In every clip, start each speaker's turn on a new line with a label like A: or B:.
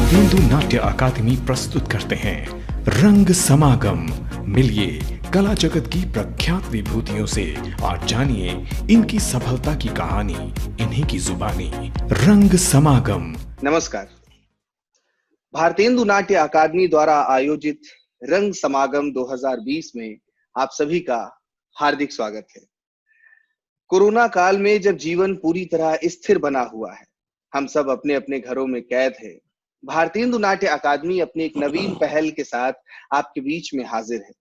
A: भारतेंदु नाट्य अकादमी प्रस्तुत करते हैं रंग समागम। मिलिए कला जगत की प्रख्यात विभूतियों से और जानिए इनकी सफलता की कहानी इन्हीं की जुबानी। रंग समागम।
B: नमस्कार। भारतेंदु नाट्य अकादमी द्वारा आयोजित रंग समागम 2020 में आप सभी का हार्दिक स्वागत है। कोरोना काल में जब जीवन पूरी तरह स्थिर बना हुआ है, हम सब अपने अपने घरों में कैद हैं, भारतेंदु नाट्य अकादमी अपनी एक नवीन पहल के साथ आपके बीच में हाजिर है।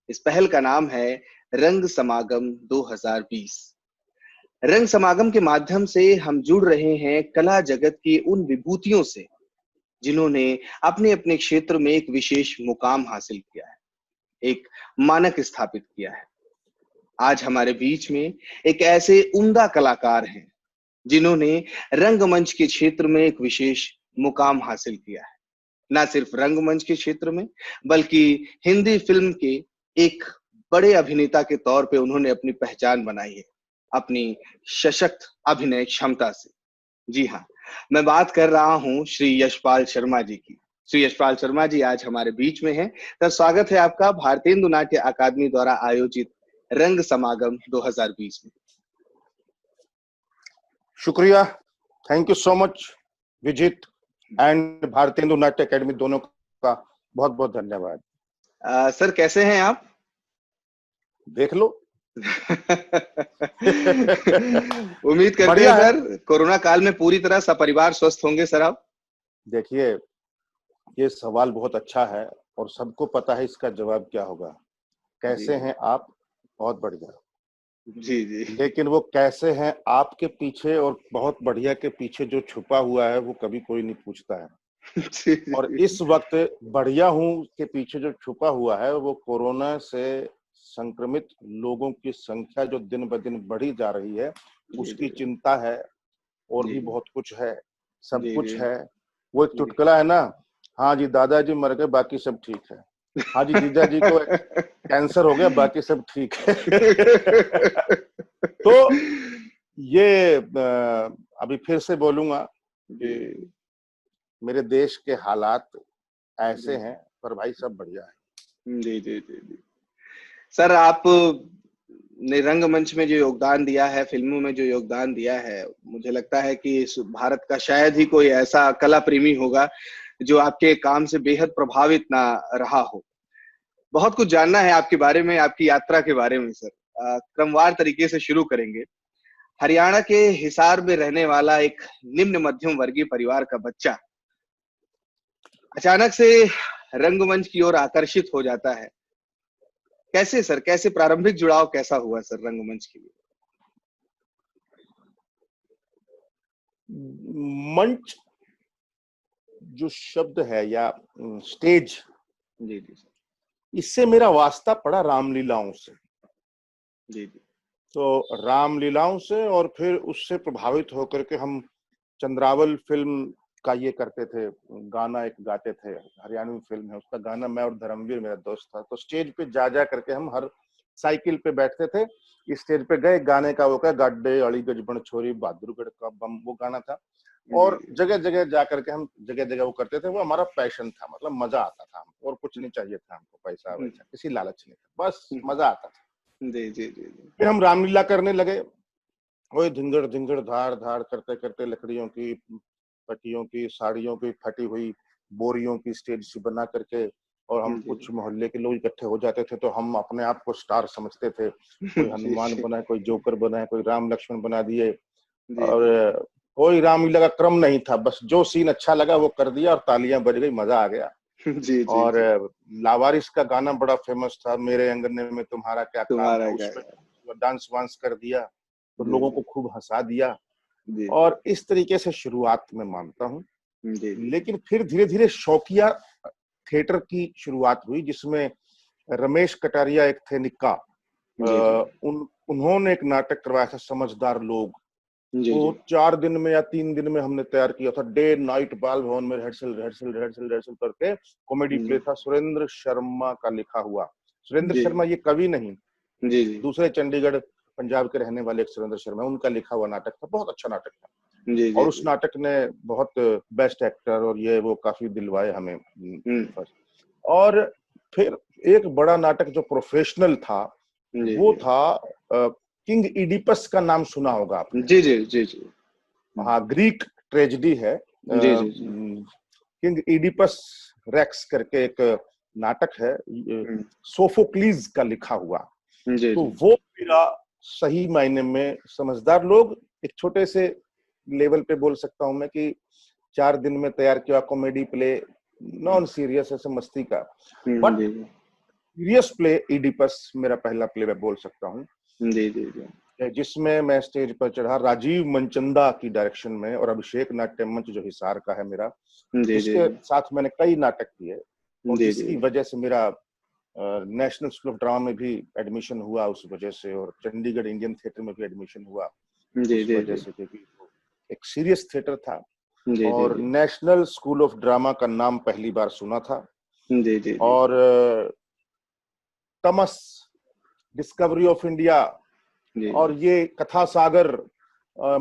B: इस पहल का नाम है रंग समागम 2020। रंग समागम के माध्यम से हम जुड़ रहे हैं कला जगत की उन विभूतियों से जिन्होंने अपने अपने क्षेत्र में एक विशेष मुकाम हासिल किया है, एक मानक स्थापित किया है। आज हमारे बीच में एक ऐसे उम्दा कलाकार हैं जिन्होंने रंगमंच के क्षेत्र में एक विशेष मुकाम हासिल किया है। न सिर्फ रंगमंच के क्षेत्र में, बल्कि हिंदी फिल्म के एक बड़े अभिनेता के तौर पे उन्होंने अपनी पहचान बनाई है, अपनी सशक्त अभिनय क्षमता से। जी हाँ, मैं बात कर रहा हूँ श्री यशपाल शर्मा जी की। श्री यशपाल शर्मा जी आज हमारे बीच में हैं। तो स्वागत है आपका भारतेंदु नाट्य अकादमी द्वारा आयोजित रंग समागम 2020 में।
C: शुक्रिया, thank you so much Vijit and Bharatendu Natya Academy दोनों का बहुत बहुत धन्यवाद।
B: सर कैसे हैं आप?
C: देख लो।
B: उम्मीद करते हैं सर कोरोना काल में पूरी तरह सपरिवार स्वस्थ होंगे सर आप।
C: देखिए, ये सवाल बहुत अच्छा है और सबको पता है इसका जवाब क्या होगा। कैसे हैं आप? बहुत बढ़िया।
B: जी जी।
C: लेकिन वो कैसे हैं आपके पीछे और बहुत बढ़िया के पीछे जो छुपा हुआ है वो कभी कोई नहीं पूछता है। और इस वक्त बढ़िया हूँ के पीछे जो छुपा हुआ है वो कोरोना से संक्रमित लोगों की संख्या जो दिन ब दिन बढ़ी जा रही है उसकी चिंता है। और भी बहुत कुछ है, सब कुछ है। वो एक चुटकुला है ना, हाँ जी दादाजी मर गए बाकी सब ठीक है, हाँ जी जीजा जी को कैंसर हो गया बाकी सब ठीक है। तो ये अभी फिर से बोलूंगा कि मेरे देश के हालात ऐसे हैं, पर भाई सब बढ़िया है।
B: जी जी जी जी। सर आप ने रंगमंच में जो योगदान दिया है, फिल्मों में जो योगदान दिया है, मुझे लगता है कि भारत का शायद ही कोई ऐसा कला प्रेमी होगा जो आपके काम से बेहद प्रभावित ना रहा हो। बहुत कुछ जानना है आपके बारे में, आपकी यात्रा के बारे में सर। क्रमवार तरीके से शुरू करेंगे। हरियाणा के हिसार में रहने वाला एक निम्न मध्यम वर्गीय परिवार का बच्चा अचानक से रंगमंच की ओर आकर्षित हो जाता है। कैसे सर, कैसे प्रारंभिक जुड़ाव कैसा हुआ सर रंगमंच के लिए?
C: मंच जो शब्द है या स्टेज,
B: जी जी,
C: इससे मेरा वास्ता पड़ा रामलीलाओं से।
B: जी जी।
C: तो रामलीलाओं से और फिर उससे प्रभावित होकर के हम चंद्रावल फिल्म का ये करते थे, गाना एक गाते थे, हरियाणवी फिल्म है उसका गाना, मैं और धर्मवीर मेरा दोस्त था। तो स्टेज पे जा करके हम हर साइकिल पे बैठते थे, इस स्टेज पे गए, गाने का वो क्या गाड्डे अलीगढ़ बण छोरी बहादुरगढ़ का बम, वो गाना था। और जगह जगह जा करके हम जगह जगह वो करते थे। वो हमारा पैशन था, मतलब मजा आता था हमको, और कुछ नहीं चाहिए था हमको, पैसा वैसा किसी लालच नहीं था, बस मजा आता था।
B: जी जी जी।
C: फिर हम रामलीला करने लगे, वही धिंगड़ धिंगड़ धार धार करते करते लकड़ियों की, पट्टियों की, साड़ियों की फटी हुई बोरियों की स्टेज सी बना करके, और हम कुछ मोहल्ले के लोग इकट्ठे हो जाते थे तो हम अपने आप को स्टार समझते थे। कोई हनुमान बना, कोई जोकर बना, कोई राम लक्ष्मण बना दिए, और कोई रामलीला का क्रम नहीं था, बस जो सीन अच्छा लगा वो कर दिया और तालियां बज गई, मजा आ गया।
B: जी,
C: और लावारिस का गाना बड़ा फेमस था, मेरे अंगने में तुम्हारा क्या काम है, उसमें डांस वांस कर दिया तो लोगों को खूब हंसा दिया। और इस तरीके से शुरुआत में मानता हूँ। लेकिन फिर धीरे धीरे शौकिया थिएटर की शुरुआत हुई, जिसमें रमेश कटारिया एक थे निक्का, उन्होंने एक नाटक करवाया था समझदार लोग। वो 4 दिन में या 3 दिन में हमने तैयार किया था, डे नाइट बाल भवन में रिहर्सल करके। कॉमेडी प्ले था, सुरेंद्र शर्मा का लिखा हुआ। सुरेंद्र शर्मा ये कवि नहीं, दूसरे चंडीगढ़ पंजाब के रहने वाले एक सुरेंद्र शर्मा, उनका लिखा हुआ नाटक था, बहुत अच्छा नाटक था।
B: जी
C: और
B: जी
C: उस नाटक ने बहुत बेस्ट एक्टर और ये वो काफी दिलवाए हमें फर्स्ट। और फिर एक बड़ा नाटक जो प्रोफेशनल था
B: जी
C: वो
B: जी
C: था किंग इडिपस का नाम सुना होगा आपने।
B: जी जी जी जी
C: हाँ, ग्रीक ट्रेजेडी है।
B: जी जी जी
C: किंग इडिपस रेक्स करके एक नाटक है,
B: हम्म,
C: सोफोक्लीज का लिखा हुआ।
B: जी
C: तो
B: जी
C: वो मेरा सही मायने में, समझदार लोग एक छोटे से लेवल पे बोल सकता हूं मैं कि 4 दिन में तैयार किया कॉमेडी प्ले, नॉन सीरियस ऐसे मस्ती का, बट
B: जी जी
C: सीरियस प्ले इडिपस मेरा पहला प्ले मैं बोल सकता हूँ,
B: जी जी जी
C: जिसमें मैं स्टेज पर चढ़ा राजीव मनचंदा की डायरेक्शन में, और अभिषेक नाट्य मंच जो हिसार का है मेरा,
B: जी जी
C: जिसके साथ मैंने कई नाटक किए और
B: जी
C: जिसकी वजह से मेरा नेशनल स्कूल ऑफ ड्रामा में भी एडमिशन हुआ उस वजह से, और चंडीगढ़ इंडियन थिएटर में भी एडमिशन हुआ
B: जी
C: उस
B: जी
C: वजह से, क्योंकि वो एक सीरियस थिएटर था।
B: जी जी
C: और नेशनल स्कूल ऑफ ड्रामा का नाम पहली बार सुना था।
B: जी जी
C: और तमस, डिस्कवरी ऑफ इंडिया,
B: जी
C: और ये कथा सागर,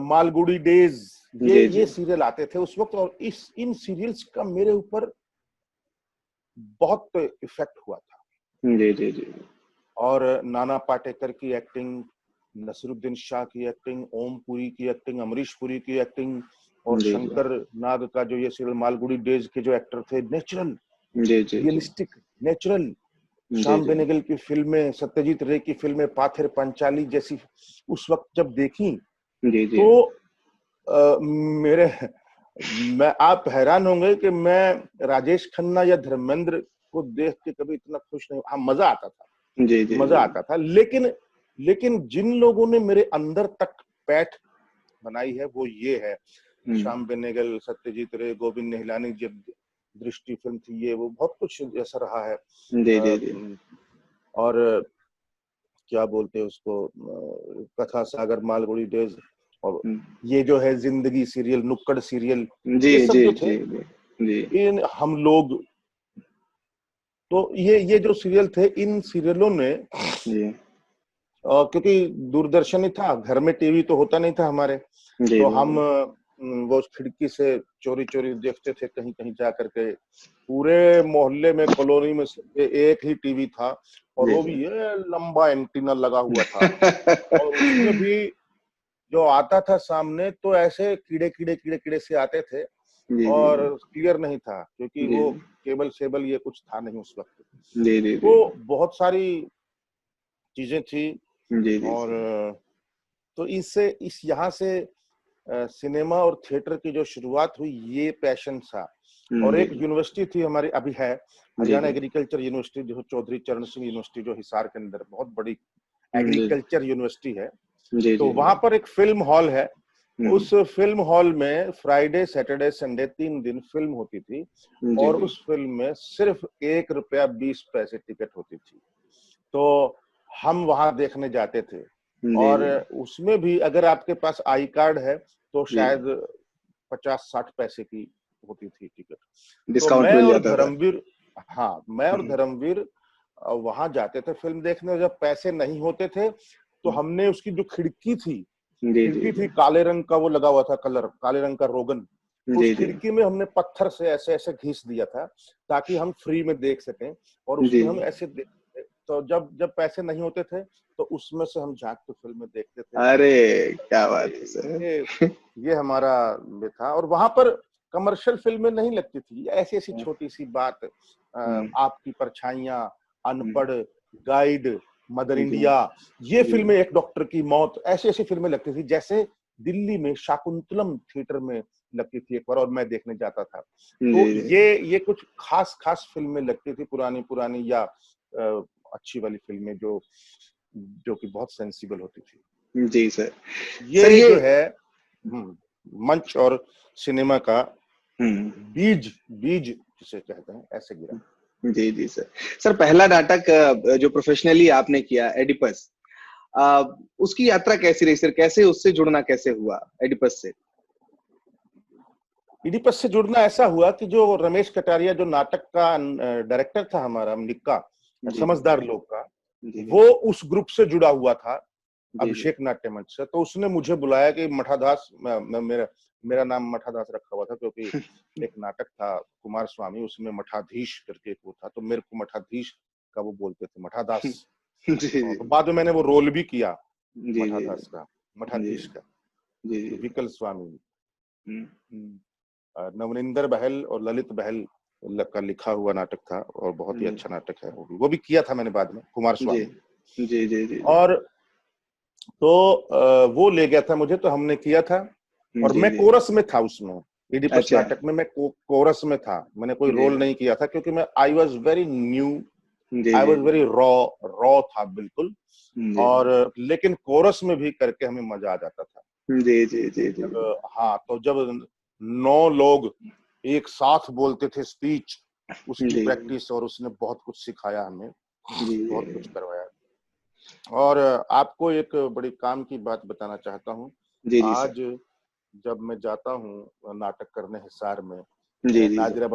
C: मालगुडी डेज,
B: जी
C: ये सीरियल आते थे उस वक्त, और इन सीरियल्स का मेरे ऊपर बहुत इफेक्ट हुआ था।
B: जी जी जी
C: और नाना पाटेकर की एक्टिंग, नसीरुद्दीन शाह की एक्टिंग, ओम पुरी की एक्टिंग, अमरीश पुरी की एक्टिंग, और
B: जी
C: शंकर नाग का जो ये सीरियल मालगुडी डेज के जो एक्टर थे, नेचुरल,
B: जी जी
C: रियलिस्टिक, नेचुरल।
B: जी
C: श्याम
B: जी
C: बेनेगल की फिल्में, सत्यजीत रे की फिल्में, पाथेर पंचाली जैसी उस वक्त जब देखी,
B: जी जी
C: तो मेरे मैं आप हैरान होंगे कि मैं राजेश खन्ना या धर्मेंद्र को देख के कभी इतना खुश नहीं। हाँ, मजा आता था,
B: जी जी
C: मजा आता था, लेकिन जिन लोगों ने मेरे अंदर तक पैठ बनाई है वो ये है, श्याम बेनेगल, सत्यजीत रे, गोविंद निहलानी, जब दृष्टि फिल्म थी, ये वो बहुत कुछ ऐसा रहा है।
B: जी जी जी
C: और क्या बोलते हैं उसको, कथा सागर, मालगुडी डेज, और ये जो है जिंदगी सीरियल, नुक्कड़ सीरियल,
B: जी
C: ये सब
B: जी
C: जो थे,
B: जी जी
C: इन हम लोग, तो ये जो सीरियल थे, इन सीरियलों ने,
B: जी
C: क्योंकि दूरदर्शन ही था, घर में टीवी तो होता नहीं था हमारे,
B: जी
C: तो हम
B: बिल्कुल
C: वो खिड़की से चोरी चोरी देखते थे, कहीं कहीं जा करके। पूरे मोहल्ले में, कॉलोनी में एक ही टीवी था, और
B: जी
C: वो
B: जी
C: भी ये लंबा एंटीना लगा हुआ था, और उसमें भी जो आता था सामने, तो ऐसे कीड़े कीड़े कीड़े कीड़े से आते थे,
B: जी जी
C: और क्लियर नहीं था, क्योंकि
B: जी
C: वो केबल सेबल ये कुछ था नहीं उस वक्त।
B: जी जी जी
C: तो बहुत सारी चीजें थी।
B: जी जी
C: और तो इस यहाँ से सिनेमा और थिएटर की जो शुरुआत हुई, ये पैशन था। और
B: जी
C: एक यूनिवर्सिटी थी हमारी, अभी है,
B: जी
C: हरियाणा
B: जी
C: एग्रीकल्चर यूनिवर्सिटी, जो चौधरी चरण सिंह यूनिवर्सिटी, जो हिसार के अंदर बहुत बड़ी
B: जी
C: एग्रीकल्चर यूनिवर्सिटी है।
B: जी
C: तो
B: जी
C: वहां पर एक फिल्म हॉल है।
B: हम्म,
C: उस फिल्म हॉल में फ्राइडे, सैटरडे, संडे 3 दिन फिल्म होती थी,
B: जी
C: और
B: जी
C: उस फिल्म में सिर्फ ₹1.20 टिकट होती थी। तो हम वहां देखने जाते थे,
B: जी
C: और
B: जी
C: उसमें भी अगर आपके पास आई कार्ड है तो
B: जी
C: शायद 50-60 पैसे की होती थी टिकट। तो
B: डिस्काउंट मिल जाता था।
C: हाँ, मैं और धर्मवीर वहां जाते थे फिल्म देखने। जब पैसे नहीं होते थे तो हमने उसकी जो
B: जी जी
C: खिड़की
B: जी
C: थी, काले रंग का वो लगा हुआ था कलर, काले रंग का रोगन, उस
B: जी जी
C: खिड़की में हमने पत्थर से ऐसे ऐसे घिस दिया था, ताकि हम फ्री में देख सकें, और
B: जी
C: उसमें हम ऐसे देखते थे। तो जब जब पैसे नहीं होते थे तो उसमें से हम झांक के फिल्में देखते थे।
B: अरे क्या बात है सर।
C: ये ये हमारा ये था। और वहां पर कमर्शियल फिल्में नहीं लगती थी, ऐसी ऐसी छोटी सी बात, आपकी परछाइयां, अनपढ़, गाइड, मदर
B: जी
C: इंडिया, ये
B: जी
C: फिल्में, एक डॉक्टर की मौत, ऐसी ऐसी फिल्में लगती थी, जैसे दिल्ली में शाकुंतलम थिएटर में लगती थी एक बार, और मैं देखने जाता था। तो
B: जी जी
C: ये कुछ खास खास फिल्में लगती थी, पुरानी पुरानी या अच्छी वाली फिल्में, जो जो कि बहुत सेंसिबल होती थी।
B: जी सर। सर
C: ये
B: ये
C: जो है मंच और सिनेमा का
B: हम्म
C: बीज बीज जिसे कहते हैं, ऐसे गिरा।
B: जी जी सर। सर पहला नाटक जो प्रोफेशनली आपने किया एडिपस, उसकी यात्रा कैसी रही सर? कैसे उससे जुड़ना कैसे हुआ एडिपस से?
C: इडिपस से जुड़ना ऐसा हुआ कि जो रमेश कटारिया, जो नाटक का डायरेक्टर था हमारा, निक्का,
B: जी जी
C: समझदार लोग का,
B: जी
C: वो उस ग्रुप से जुड़ा हुआ था, अभिषेक नाट्य मंच से। तो उसने मुझे बुलाया कि मठादास, मेरा नाम मठादास रखा हुआ था क्योंकि एक नाटक था कुमार स्वामी, उसमें मठाधीश करके एक वो था, तो मेरे को मठाधीश का वो बोलते थे, मठादास। तो बाद में मैंने वो रोल भी किया मठादास का, मठाधीश का, विकल स्वामी। नवनिंदर बहल और ललित बहल का लिखा हुआ नाटक था और बहुत ही अच्छा नाटक है, वो भी किया था मैंने बाद में, कुमार स्वामी।
B: जी।
C: और तो वो ले गया था मुझे, तो हमने किया था और मैं कोरस में था उसमें, इडिपस नाटक में मैं कोरस में था। मैंने कोई रोल नहीं किया था क्योंकि मैं I was very new, I was very raw था बिल्कुल। और लेकिन कोरस में भी करके हमें मजा आ जाता था।
B: जी।
C: हाँ, तो जब 9 लोग एक साथ बोलते थे स्पीच, उसकी प्रैक्टिस, और उसने बहुत कुछ सिखाया हमें, बहुत कुछ करवाया। और आपको एक बड़ी काम की बात बताना चाहता हूँ। आज जब मैं जाता हूँ नाटक करने हिसार में, नादिरा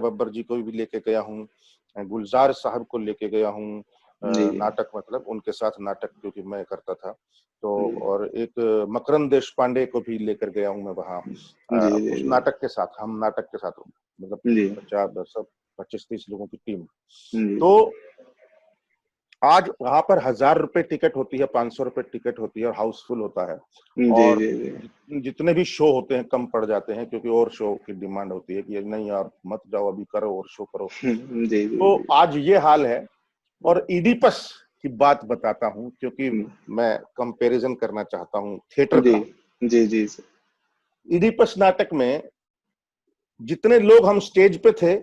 C: बब्बर जी को भी लेके गया हूँ, गुलजार साहब को लेके गया हूँ नाटक, मतलब उनके साथ नाटक क्योंकि मैं करता था, तो और एक मकरंद देशपांडे को भी लेकर गया हूँ मैं वहाँ उस नाटक के साथ, हम नाटक के साथ, मतलब 50-30 लोगों की टीम। तो आज वहां पर 1000 रुपए टिकट होती है, 500 रुपए टिकट होती है और हाउसफुल होता है। और जितने भी शो होते हैं कम पड़ जाते हैं क्योंकि और शो की डिमांड होती है कि नहीं यार मत जाओ, अभी करो और शो करो। तो आज ये हाल है। और इडिपस की बात बताता हूँ क्योंकि मैं कंपैरिजन करना चाहता हूँ थिएटर का।
B: जी।
C: इडिपस नाटक में जितने लोग हम स्टेज पे थे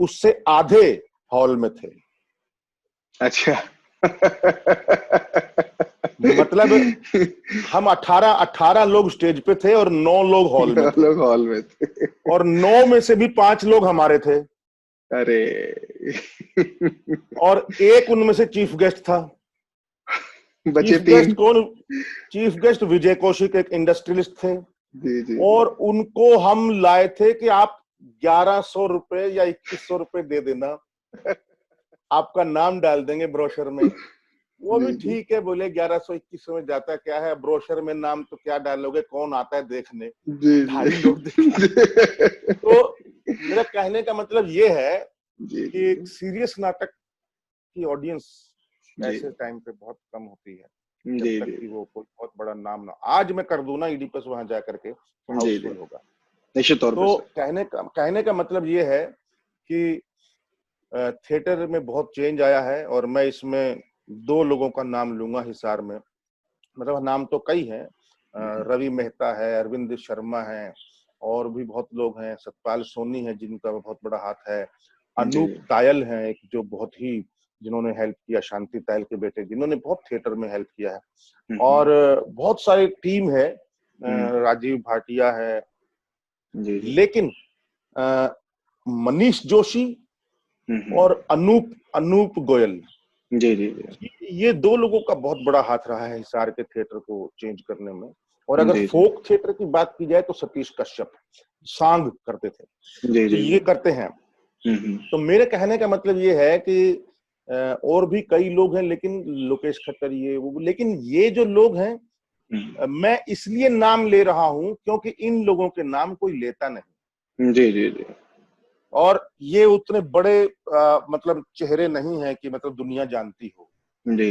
C: उससे आधे हॉल में थे।
B: अच्छा।
C: मतलब हम 18 लोग स्टेज पे थे और 9 लोग हॉल में थे। और 9 में से भी 5 लोग हमारे थे।
B: अरे।
C: और एक उनमें से चीफ गेस्ट था।
B: बचे 3।
C: गेस्ट कौन? चीफ गेस्ट विजय कौशिक, एक इंडस्ट्रियलिस्ट थे। जी। और उनको हम लाए थे कि आप 1100 रुपए या 2100 रुपए दे देना, आपका नाम डाल देंगे ब्रोशर में। वो भी ठीक है, बोले 1100-2100 में जाता क्या है, ब्रोशर में नाम तो क्या डालोगे, कौन आता है देखने, 2.5 लोग देखेंगे। तो मेरा कहने का मतलब ये है कि एक सीरियस नाटक की ऑडियंस ऐसे टाइम पे बहुत कम होती है जब तक कि वो बहुत बड़ा नाम ना। आज मैं कर दूं ना इडिपस वहां जा करके तो हाउसफुल होगा
B: निश्चित तौर
C: पर। तो कहने का मतलब ये है कि थिएटर में बहुत चेंज आया है। और मैं इसमें 2 लोगों का नाम लूंगा हिसार में, मतलब नाम तो कई हैं, रवि मेहता है, अरविंद शर्मा है, और भी बहुत लोग हैं, सतपाल सोनी है जिनका बहुत बड़ा हाथ है, अनूप तायल हैं एक जो बहुत ही, जिन्होंने हेल्प किया, शांति तायल के बेटे, जिन्होंने बहुत थिएटर में हेल्प किया है। और बहुत सारी टीम है, राजीव भाटिया है, लेकिन मनीष जोशी और अनूप गोयल, ये 2 लोगों का बहुत बड़ा हाथ रहा है हिसार के थिएटर को चेंज करने में। और अगर फोक थिएटर की बात की जाए तो सतीश कश्यप सांग करते थे, तो ये करते हैं। तो मेरे कहने का मतलब ये है कि और भी कई लोग हैं, लेकिन लोकेश खट्टर ये वो, लेकिन ये जो लोग हैं मैं इसलिए नाम ले रहा हूं क्योंकि इन लोगों के नाम कोई लेता नहीं।
B: जी।
C: और ये उतने बड़े मतलब चेहरे नहीं है कि मतलब दुनिया जानती हो।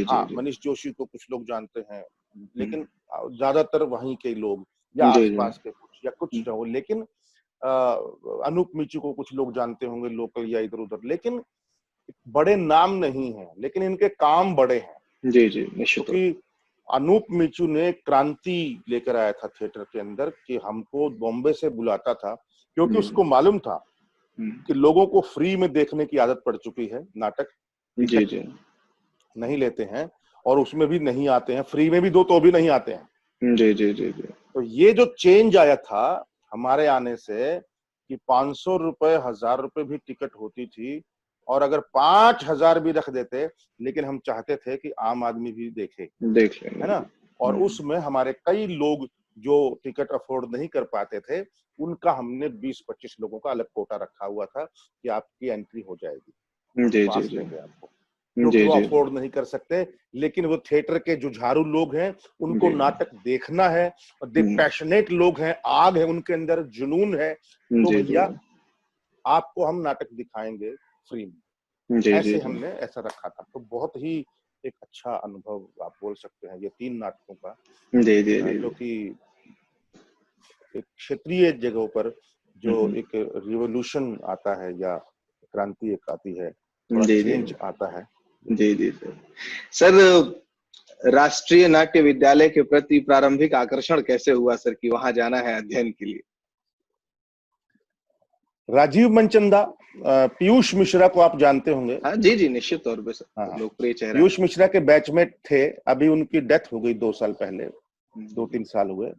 C: हाँ, मनीष जोशी को कुछ लोग जानते हैं, लेकिन ज्यादातर वहीं के लोग या आसपास के कुछ या कुछ हो, लेकिन अनूप मिचू को कुछ लोग जानते होंगे लोकल या इधर उधर, लेकिन बड़े नाम नहीं है, लेकिन इनके काम बड़े हैं।
B: जी निश्चित।
C: क्योंकि अनूप मिचू ने क्रांति लेकर आया था थिएटर के अंदर कि हमको बॉम्बे से बुलाता था क्योंकि उसको मालूम था कि लोगों को फ्री में देखने की आदत पड़ चुकी है नाटक,
B: जी
C: नहीं लेते हैं और उसमें भी नहीं आते हैं, फ्री में भी दो तो भी नहीं आते हैं।
B: जी।
C: तो ये जो चेंज आया था हमारे आने से कि 500 रुपए 1000 रुपए भी टिकट होती थी, और अगर 5000 भी रख देते, लेकिन हम चाहते थे कि आम आदमी भी देखे, है ना। और उसमें हमारे कई लोग जो टिकट अफोर्ड नहीं कर पाते थे, उनका हमने 20-25 लोगों का अलग कोटा रखा हुआ था कि आपकी एंट्री हो जाएगी,
B: जी
C: पास देंगे आपको। क्योंकि
B: जी
C: वो
B: जी
C: अफोर्ड नहीं कर सकते, लेकिन वो थिएटर के जो झाड़ू लोग हैं उनको
B: जी
C: नाटक देखना है, और दे
B: हम्म,
C: पैशनेट लोग हैं, आग है उनके अंदर, जुनून है, तो
B: जी जी
C: भैया आपको हम नाटक दिखाएंगे फ्री में।
B: जी जी
C: ऐसे
B: जी
C: हमने ऐसा रखा था, तो बहुत ही एक अच्छा अनुभव आप बोल सकते हैं ये 3 नाटकों का,
B: जी जी जी
C: क्योंकि एक क्षेत्रीय जगहों पर जो
B: हम्म,
C: एक रिवॉल्यूशन आता है या क्रांति एक आती है, थोड़ा
B: जी जी
C: चेंज आता है।
B: जी जी सर, राष्ट्रीय नाट्य विद्यालय के प्रति प्रारंभिक आकर्षण कैसे हुआ सर कि वहां जाना है अध्ययन के लिए?
C: राजीव मनचंदा, पीयूष मिश्रा को आप जानते होंगे।
B: हाँ जी जी, निश्चित तौर पे
C: हाँ
B: सर,
C: हाँ,
B: लोकप्रिय चेहरा है।
C: पीयूष मिश्रा के बैचमेट थे, अभी उनकी डेथ हो गई 2 साल पहले,
B: हम्म,
C: 2-3 साल हुए।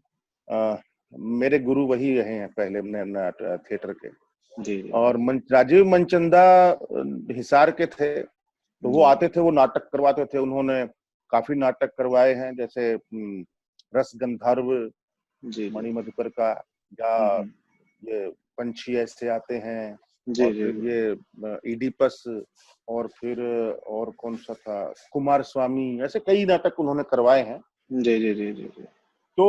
C: मेरे गुरु वही रहे हैं पहले थिएटर के।
B: जी जी
C: और राजीव मनचंदा हिसार के थे, तो वो
B: जी
C: आते थे, वो नाटक करवाते थे। उन्होंने काफी नाटक करवाए हैं, जैसे रस गंधर्व,
B: जी जी
C: मणि मधुकर का, या
B: हम्म,
C: ये पंछी ऐसे आते हैं,
B: जी
C: और
B: जी
C: फिर ये इडिपस, और फिर और कौन सा था, कुमार स्वामी, ऐसे कई नाटक उन्होंने करवाए हैं।
B: जी जी जी जी जी
C: तो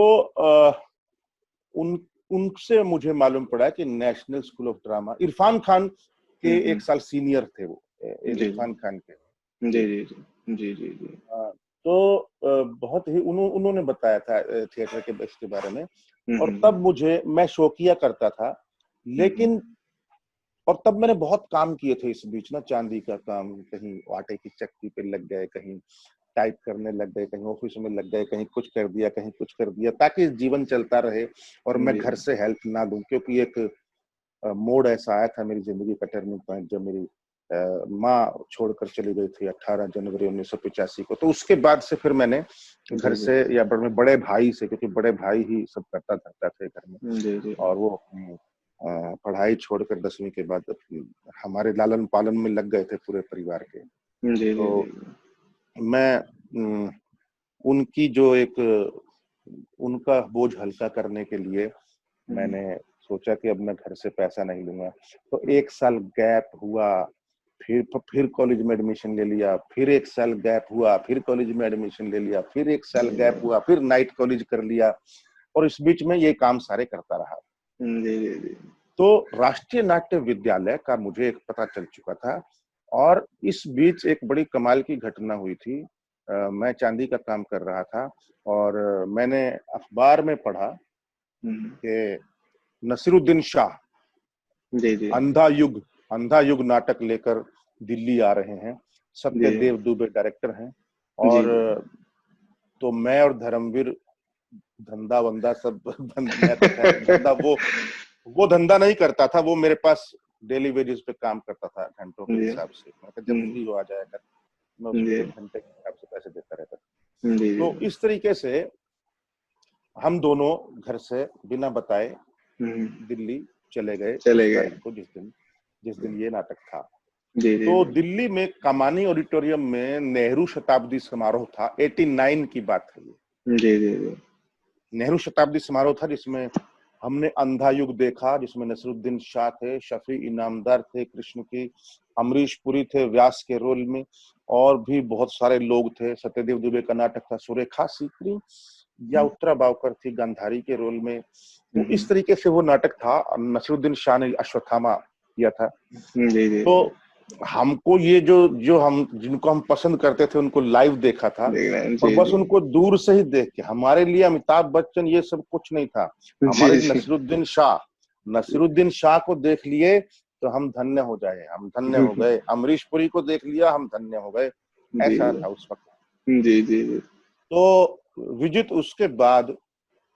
C: उन उनसे मुझे मालूम पड़ा कि national school of drama, Irfan Khan के
B: हम्म,
C: 1 साल सीनियर थे वो,
B: जी
C: इरफान खान के।
B: जी
C: जी।
B: जी जी जी जी जी
C: तो बहुत ही उन्होंने बताया था थिएटर के इसके बारे में, और
B: हम्म,
C: तब मुझे, मैं शौकिया करता था,
B: हम्म,
C: लेकिन और तब मैंने बहुत काम किए थे इस बीच ना, चांदी का काम, कहीं आटे की चक्की पे लग गए, कहीं टाइप करने लग गए, कहीं ऑफिस में लग गए, कहीं कुछ कर दिया, कहीं कुछ कर दिया, ताकि जीवन चलता रहे और मैं
B: जी
C: घर से हेल्प ना दूं। क्योंकि एक मोड़ ऐसा आया था मेरी जिंदगी का, टर्निंग पॉइंट, जब मेरी माँ छोड़कर चली गई थी 18 जनवरी 1985 को। तो उसके बाद से फिर मैंने घर
B: जी जी
C: से, या बड़े भाई से, क्योंकि बड़े भाई ही सब करता धरता थे घर में,
B: जी जी
C: और वो पढ़ाई छोड़कर 10वीं के बाद हमारे लालन पालन में लग गए थे पूरे परिवार के।
B: जी जी जी
C: तो मैं उनकी जो एक उनका बोझ हल्का करने के लिए मैंने सोचा कि अब मैं घर से पैसा नहीं लूंगा। तो 1 साल गैप हुआ, फिर कॉलेज में एडमिशन ले लिया, फिर 1 साल गैप हुआ, फिर कॉलेज में एडमिशन ले लिया, फिर 1 साल गैप हुआ, फिर नाइट कॉलेज कर लिया, और इस बीच में ये काम सारे करता रहा।
B: जी जी जी
C: तो राष्ट्रीय नाट्य विद्यालय का मुझे एक पता चल चुका था, और इस बीच एक बड़ी कमाल की घटना हुई थी। मैं चांदी का काम कर रहा था, और मैंने अखबार में पढ़ा कि नसीरुद्दीन शाह
B: जी जी
C: अंधा युग नाटक लेकर दिल्ली आ रहे हैं। सत्यदेव दुबे डायरेक्टर हैं,
B: जी
C: और तो मैं और धर्मवीर धंधा वंदा सब मैं तो खैर धंधा वो धंधा नहीं करता था, वो मेरे पास डेली वेजेस पे काम करता था, घंटों के
B: जी
C: हिसाब से। मैं जब फ्री हो आ जाया कर, मैं उसको
B: जी
C: 1 घंटे के हिसाब से पैसे देता रहता था।
B: जी
C: तो इस तरीके से हम दोनों घर से बिना बताए दिल्ली चले गए
B: चले
C: उस
B: गए।
C: तारीख को, जिस दिन ये नाटक था।
B: जी जी
C: तो दिल्ली में कमानी ऑडिटोरियम में नेहरू शताब्दी समारोह था, 89 की बात है ये।
B: जी जी जी
C: नेहरू शताब्दी समारोह था, जिसमें हमने अंधा युग देखा, जिसमें नसीरुद्दीन शाह थे, शफी इनामदार थे कृष्ण की, अमरीश पुरी थे व्यास के रोल में, और भी बहुत सारे लोग थे। सत्यदेव दुबे का नाटक था, सुरेखा सीकरी या उत्तरा बावकर थी गांधारी के रोल में। तो इस तरीके से वो नाटक था। नसीरुद्दीन शाह ने अश्वत्थामा किया था।
B: जी जी
C: तो हमको ये जो हम जिनको हम पसंद करते थे उनको लाइव देखा था,
B: देख रहे हैं।
C: और
B: जी
C: बस
B: जी
C: उनको दूर से ही देख के, हमारे लिए अमिताभ बच्चन ये सब कुछ नहीं था।
B: जी
C: हमारे
B: जी
C: नसीरुद्दीन शाह को देख लिए तो हम धन्य हो जाए, हम धन्य हो गए। अमरीश पुरी को देख लिया, हम धन्य हो गए। ऐसा था उस वक्त।
B: जी जी जी
C: तो विजित उसके बाद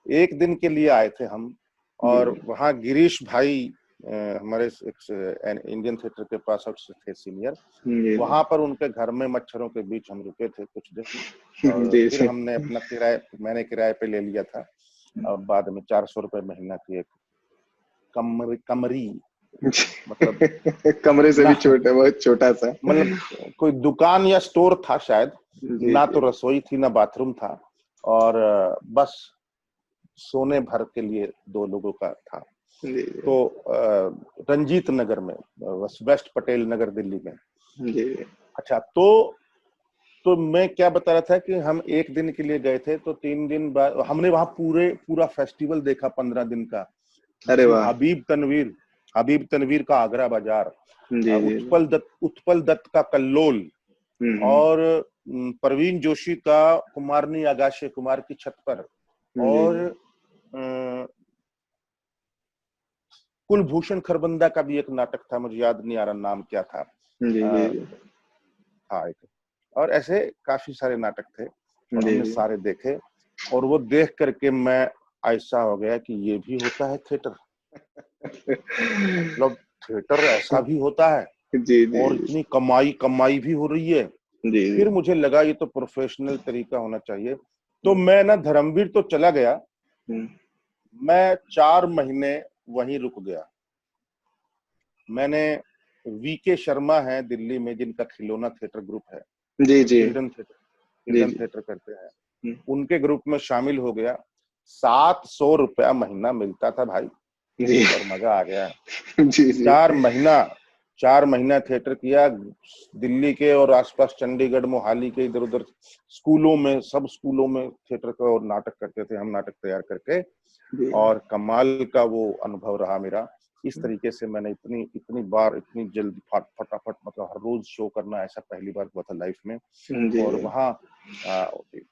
C: 1 दिन के लिए आए थे हम,
B: जी
C: और वहाँ गिरीश भाई हमारे इंडियन थिएटर के पास आउट थे सीनियर,
B: जी
C: वहां पर उनके घर में मच्छरों के बीच हम रुके थे कुछ दिन, और
B: जी
C: फिर
B: जी
C: हमने अपना मैंने किराए पे ले लिया था। और बाद में 400 रुपए महीना की एक कमरी, मतलब
B: कमरे से
C: ना,
B: भी छोटा, बहुत छोटा सा।
C: मतलब कोई दुकान या स्टोर था शायद,
B: जी
C: ना
B: जी
C: तो रसोई थी ना बाथरूम था, और बस सोने भर के लिए 2 लोगों का था।
B: जी
C: तो रंजीत नगर में, वेस्ट पटेल नगर दिल्ली में।
B: जी
C: अच्छा, तो तो मैं क्या बता रहा था कि हम एक दिन के लिए गए थे, तो 3 दिन बाद हमने वहां पूरा फेस्टिवल देखा 15 दिन का,
B: अरे
C: जिसमें
B: वाह।
C: हबीब तनवीर का आगरा बाजार,
B: जी जी।
C: उत्पल दत्त का कल्लोल,
B: हम्म।
C: और परवीन जोशी का कुमारनी आगाशे कुमार की छत पर,
B: जी
C: और कुलभूषण खरबंदा का भी एक नाटक था, मुझे याद नहीं आ रहा नाम क्या था।
B: जी जी जी
C: हाँ, और ऐसे काफी सारे नाटक थे और
B: जी
C: हमने
B: जी।
C: सारे देखे, और वो देख करके मैं ऐसा हो गया कि ये भी होता है थिएटर, मतलब थिएटर ऐसा भी होता है,
B: जी जी
C: और इतनी कमाई भी हो रही है।
B: जी
C: फिर
B: जी।
C: मुझे लगा ये तो प्रोफेशनल तरीका होना चाहिए, तो मैं ना धर्मवीर तो चला गया, मैं 4 महीने वहीं रुक गया। मैंने वीके शर्मा है दिल्ली में, जिनका खिलौना थिएटर ग्रुप है,
B: जी जी
C: चिल्ड्रन
B: जी जी।
C: थिएटर करते हैं, उनके ग्रुप में शामिल हो गया। 700 रुपया महीना मिलता था भाई,
B: जी
C: और मजा आ गया।
B: जी जी
C: 4 महीना थिएटर किया दिल्ली के और आसपास, चंडीगढ़, मोहाली के इधर उधर स्कूलों में, सब स्कूलों में थिएटर का और नाटक करते थे हम, नाटक तैयार करके, और कमाल का वो अनुभव रहा मेरा। इस तरीके से मैंने इतनी बार, इतनी जल्दी फटाफट, मतलब हर रोज शो करना, ऐसा पहली बार हुआ था लाइफ में। और वहाँ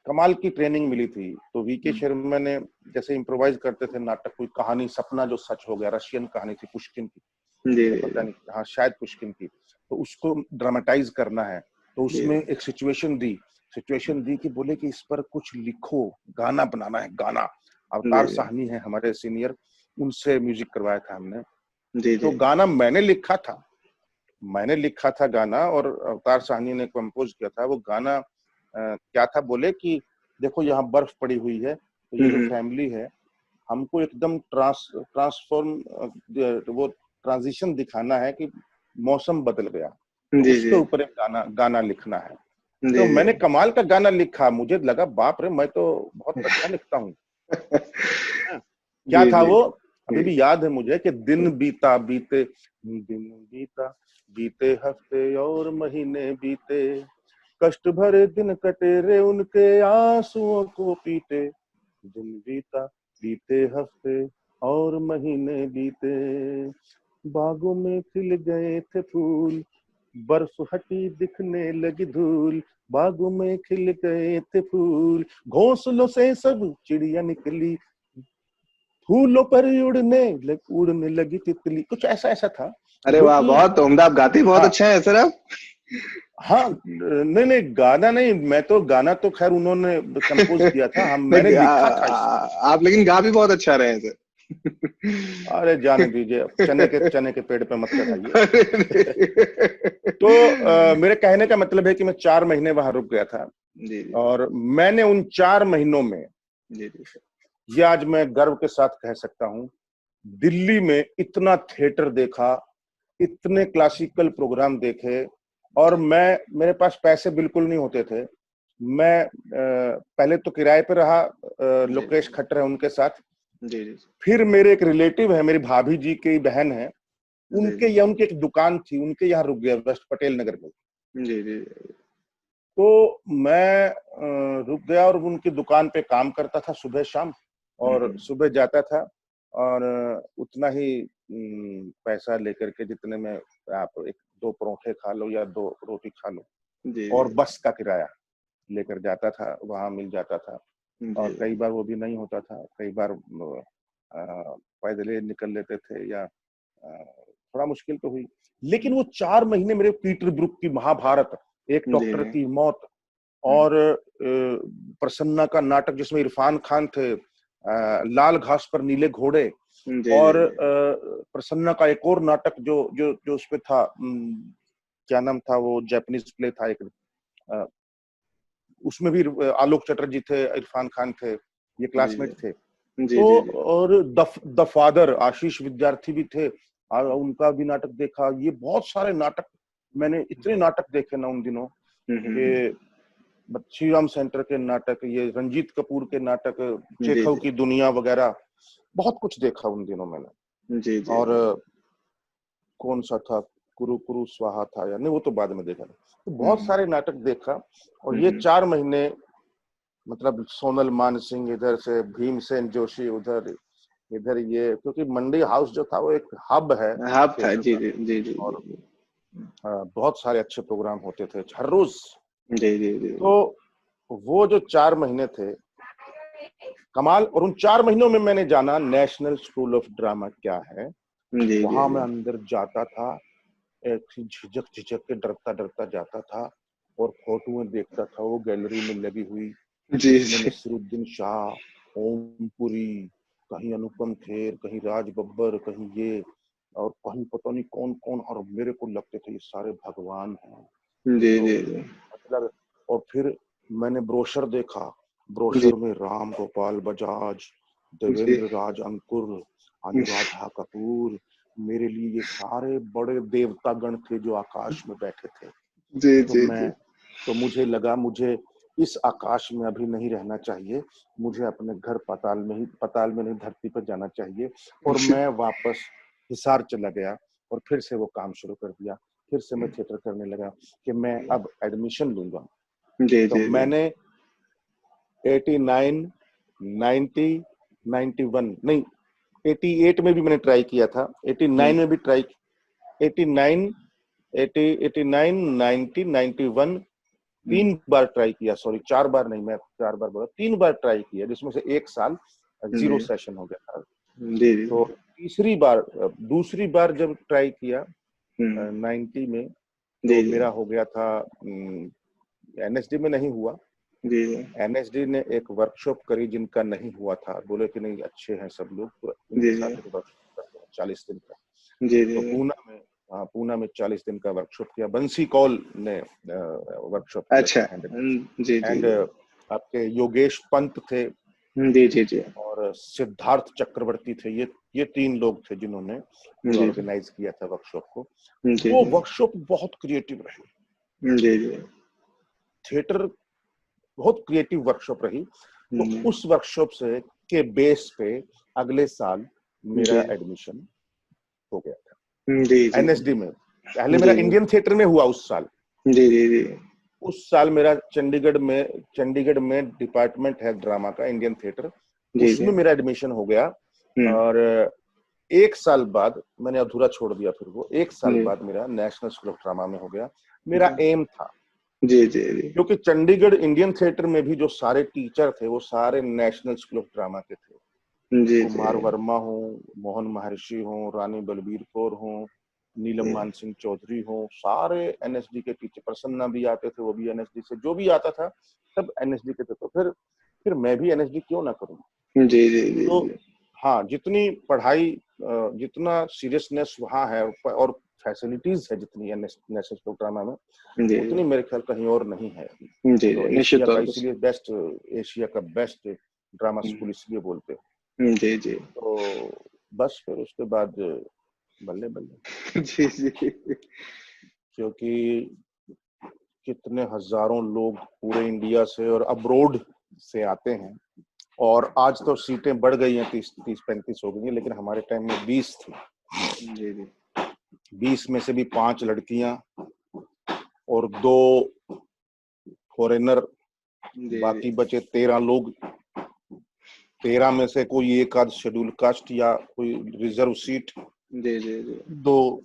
C: कमाल की ट्रेनिंग मिली थी। तो वीके शर्मा ने, जैसे इम्प्रोवाइज करते थे नाटक, कोई कहानी सपना जो सच हो गया, रशियन कहानी थी पुष्किन की, पता नहीं, हाँ शायद पुष्किन की, तो उसको ड्रामेटाइज करना है, तो उसमें एक सिचुएशन दी कि बोले कि इस पर कुछ लिखो, गाना बनाना है, गाना। अवतार साहनी है हमारे सीनियर, उनसे म्यूजिक करवाया था हमने। तो गाना मैंने लिखा था गाना, और अवतार साहनी ने कंपोज किया था। वो गाना क्या था, बोले कि देखो यहाँ बर्फ पड़ी हुई है, तो ये जो फैमिली है, हमको एकदम वो ट्रांजिशन दिखाना है कि मौसम बदल गया, तो उसके ऊपर एक गाना लिखना है। तो मैंने कमाल का गाना लिखा, मुझे लगा बाप रे, मैं तो बहुत अच्छा लिखता हूँ। क्या था वो, अभी भी याद है मुझे कि दिन बीता बीते हफ्ते और महीने बीते, कष्ट भरे दिन कटे रे उनके आंसुओं को पीटे, दिन बीता बीते हफ्ते और महीने बीते, बागों में खिल गए थे फूल, बर्फ हटी दिखने लगी धूल, बागों में खिल गए थे फूल, घोंसलों से सब चिड़िया निकली, फूलों पर उड़ने लगी तितली, कुछ ऐसा था।
B: अरे वाह, बहुत उम्दा, आप गाते बहुत अच्छा है सर आप।
C: हाँ, नहीं गाना नहीं, मैं तो गाना तो खैर उन्होंने कंपोज किया था, मैंने लिखा था इसको।
B: आप लेकिन गा भी बहुत अच्छा रहे हैं सर।
C: अरे जाने दीजिए, चने के पेड़ पे मत चढ़ाइए। तो मेरे कहने का मतलब है कि मैं 4 महीने वहां रुक गया था, और मैंने उन 4 महीनों में, ये आज मैं गर्व के साथ कह सकता हूँ, दिल्ली में इतना थिएटर देखा, इतने क्लासिकल प्रोग्राम देखे, और मेरे पास पैसे बिल्कुल नहीं होते थे। मैं पहले तो किराए पे रहा, लोकेश खट्टर है उनके साथ, फिर मेरे एक रिलेटिव है, मेरी भाभी जी की बहन है, उनकी एक दुकान थी, उनके यहाँ रुक गया, वेस्ट पटेल नगर में। तो मैं रुक गया और उनकी दुकान पे काम करता था सुबह शाम, और सुबह जाता था, और उतना ही पैसा लेकर के, जितने में आप 1-2 परोठे खा लो या 2 रोटी खा लो, और बस का किराया लेकर जाता था, वहां मिल जाता था। और कई बार वो भी नहीं होता था, कई बार पैदल निकल लेते थे, या थोड़ा मुश्किल तो हुई। लेकिन वो 4 महीने मेरे, पीटर ब्रुक की महाभारत, एक डॉक्टर की मौत, और प्रसन्ना का नाटक जिसमें इरफान खान थे, लाल घास पर नीले घोड़े, और प्रसन्ना का एक और नाटक जो उसपे था, क्या नाम था, वो जापानीज प्ले था एक, उसमें भी आलोक चटर्जी थे, इरफान खान थे, ये क्लासमेट थे। तो और द फादर, आशीष विद्यार्थी भी थे, उनका भी नाटक देखा। ये बहुत सारे नाटक, मैंने इतने नाटक देखे ना उन दिनों, ये श्रीराम सेंटर के नाटक, ये रंजीत कपूर के नाटक, चेखव की दुनिया वगैरह, बहुत कुछ देखा उन दिनों मैंने। और कौन सा था, कुरु कुरु स्वाहा था, या नहीं वो तो बाद में देखा था। तो बहुत सारे नाटक देखा, और ये 4 महीने मतलब सोनल मान सिंह इधर से, भीमसेन जोशी उधर, इधर ये, क्योंकि मंडी हाउस जो था वो एक हब है,
B: हब था। जी जी जी जी
C: और बहुत सारे अच्छे प्रोग्राम होते थे हर रोज।
B: जी जी जी।
C: तो वो जो 4 महीने थे कमाल, और उन 4 महीनों में मैंने जाना नेशनल स्कूल ऑफ ड्रामा क्या है।
B: जी
C: वहां
B: जी
C: मैं अंदर जाता था, एक झिझक झिझक के डरता डरता जाता था, और फोटोएं देखता था वो गैलरी में लगी हुई,
B: जी
C: जिसमें
B: जी
C: नसीरुद्दीन शाह, ओमपुरी, कहीं अनुपम खेर, कहीं राज बब्बर, कहीं ये, और कहीं पता नहीं कौन कौन, और मेरे को लगते थे ये सारे भगवान हैं।
B: जी
C: तो
B: जी
C: मतलब, और फिर मैंने ब्रोशर देखा,
B: जी
C: ब्रोशर में राम गोपाल बजाज,
B: जी
C: देवेंद्र राज अंकुर, अनुराधा कपूर, मेरे लिए ये सारे बड़े देवता गण थे जो आकाश में बैठे थे।
B: जी
C: तो
B: जी
C: तो मुझे लगा मुझे इस आकाश में अभी नहीं रहना चाहिए, मुझे अपने घर पाताल में नहीं धरती पर जाना चाहिए। और मैं वापस हिसार चला गया, और फिर से वो काम शुरू कर दिया। फिर से मैं थिएटर करने लगा कि मैं अब एडमिशन लूंगा।
B: जी
C: तो
B: जी
C: मैंने 89, 90, 91 नहीं, 88 में भी मैंने ट्राई किया था, 89 में भी ट्राई, 89, 89, 90, 91 3 बार ट्राई किया, सॉरी 4 बार नहीं, मैं 4 बार बोला, 3 बार ट्राई किया, जिसमें से 1 साल 0 सेशन हो गया था।
B: जी जी
C: तो दूसरी बार जब ट्राई किया 90 में, तो
B: जी
C: मेरा हो गया था, एनएसडी में नहीं हुआ।
B: जी
C: एनएसडी ने एक वर्कशॉप करी जिनका नहीं हुआ था, बोले कि नहीं अच्छे हैं सब लोग, तो
B: जी
C: इनके साथ एक वर्कशॉप 40 दिन का।
B: जी
C: तो पूना में 40 दिन का वर्कशॉप किया, बंसी कौल ने वर्कशॉप किया
B: अच्छा।
C: था।
B: जी जी
C: एंड आपके योगेश पंत थे,
B: जी जी जी
C: और सिद्धार्थ चक्रवर्ती थे, ये 3 लोग थे जिन्होंने
B: जी
C: ऑर्गेनाइज किया था वर्कशॉप को।
B: जी
C: वो वर्कशॉप बहुत क्रिएटिव रही,
B: जी जी
C: थिएटर बहुत क्रिएटिव वर्कशॉप रही। तो उस वर्कशॉप से के बेस पे अगले साल मेरा एडमिशन हो गया था
B: जी जी
C: एनएसडी में। पहले मेरा इंडियन थिएटर में हुआ उस साल।
B: जी जी जी
C: उस साल मेरा चंडीगढ़ में डिपार्टमेंट है ड्रामा का, इंडियन थिएटर,
B: जी
C: उसमें मेरा एडमिशन हो गया। और 1 साल बाद मैंने अधूरा छोड़ दिया, फिर वो 1 साल बाद मेरा नेशनल स्कूल ऑफ ड्रामा में हो गया। मेरा एम था,
B: जी जी जी
C: क्योंकि चंडीगढ़ इंडियन थिएटर में भी जो सारे टीचर थे वो सारे नेशनल स्कूल ऑफ ड्रामा के थे।
B: जी
C: कुमार वर्मा हो, मोहन महर्षि हो, रानी बलबीर कौर हो, नीलम मान सिंह चौधरी हो, सारे एनएसडी के टीचर, प्रसन्ना भी आते थे, वो भी एनएसडी से, जो भी आता था सब एनएसडी के थे। तो फिर मैं भी एनएसडी क्यों ना करूं।
B: जी जी जी
C: तो हाँ, जितनी पढ़ाई, जितना सीरियसनेस वहाँ है, और फैसिलिटीज है जितनी नेशनल स्कूल ऑफ ड्रामा में, उतनी मेरे ख्याल कहीं और नहीं है।
B: जी
C: तो
B: निश्चित
C: एशिया का
B: तौर
C: इसलिए एशिया का बेस्ट ड्रामा स्कूल इसलिए बोलते हैं।
B: पर जी जी
C: तो बस फिर उसके बाद बल्ले बल्ले
B: जी जी
C: क्योंकि कितने हजारों लोग पूरे इंडिया से और अब्रोड से आते हैं, और आज तो सीटें बढ़ गई हैं, 30-35 हो गई हैं, लेकिन हमारे टाइम में 20 थी।
B: जी जी
C: 20 में से भी 5 लड़कियां और 2 फॉरेनर, बाकी बचे 13 लोग। 13 में से कोई एक आध शेड्यूल कास्ट या कोई रिजर्व सीट,
B: जी जी जी
C: 2,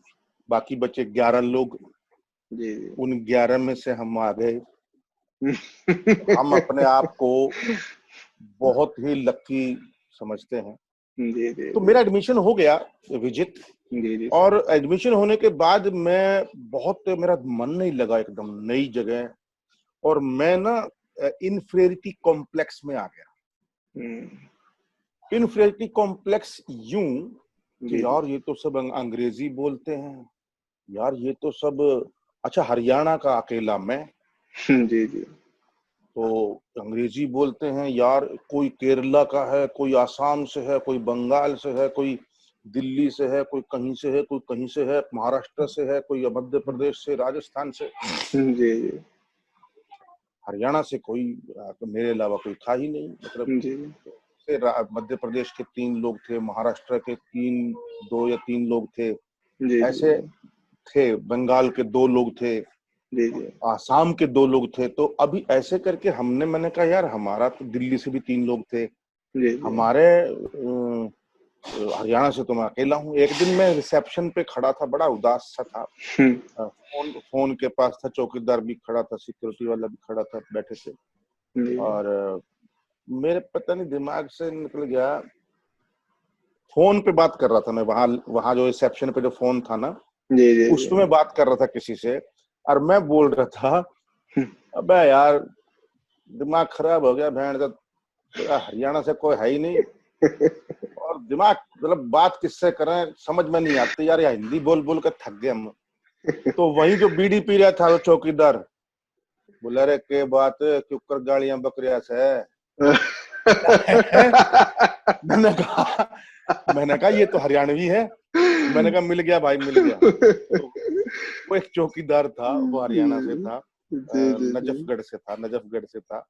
C: बाकी बचे 11 लोग।
B: जी जी
C: उन 11 में से हम आ गए। हम अपने आप को बहुत ही लकी समझते हैं।
B: जी जी
C: तो मेरा एडमिशन हो गया विजित,
B: जी जी
C: और एडमिशन होने के बाद मेरा मन नहीं लगा, एकदम नई जगह, और मैं ना इन्फीरियरिटी कॉम्प्लेक्स में आ गया। इन्फीरियरिटी कॉम्प्लेक्स यूं कि यार ये तो सब अंग्रेजी बोलते हैं, यार ये तो सब, अच्छा हरियाणा का अकेला मैं,
B: जी जी
C: तो अंग्रेजी बोलते हैं यार, कोई केरला का है, कोई आसाम से है, कोई बंगाल से है, कोई दिल्ली से है, कोई कहीं से है, कोई कहीं से है, महाराष्ट्र से है, कोई मध्य प्रदेश से, राजस्थान से,
B: जी जी
C: हरियाणा से कोई तो मेरे अलावा कोई था ही नहीं। मतलब से मध्य प्रदेश के 3 लोग थे, महाराष्ट्र के 2 या 3 लोग थे, ऐसे थे, बंगाल के 2 लोग थे, आसाम के 2 लोग थे। तो अभी ऐसे करके मैंने कहा यार हमारा तो दिल्ली से भी 3 लोग थे, हमारे हरियाणा से तो मैं अकेला हूँ। एक दिन मैं रिसेप्शन पे खड़ा था, बड़ा उदास सा था, फोन के पास था, चौकीदार भी खड़ा था, सिक्योरिटी वाला भी खड़ा था, बैठे थे, और मेरे पता नहीं दिमाग से निकल गया, फोन पे बात कर रहा था मैं, वहां जो रिसेप्शन पे जो फोन था ना, उसमें मैं बात कर रहा था किसी से, और मैं बोल रहा था अबे यार दिमाग खराब हो गया, भैंड का हरियाणा से कोई है ही नहीं, और दिमाग मतलब बात किससे करें समझ में नहीं आती यार, या हिंदी बोल बोल कर थक गए हम। तो वही जो बीड़ी पी रहा था वो चौकीदार बोला, रे के बात क्यों गाड़ियां बकरिया से मैंने कहा ये तो हरियाणवी है। मैंने कहा मिल गया भाई, मिल गया। तो वो एक चौकीदार था, वो हरियाणा से था, नजफगढ़ से था।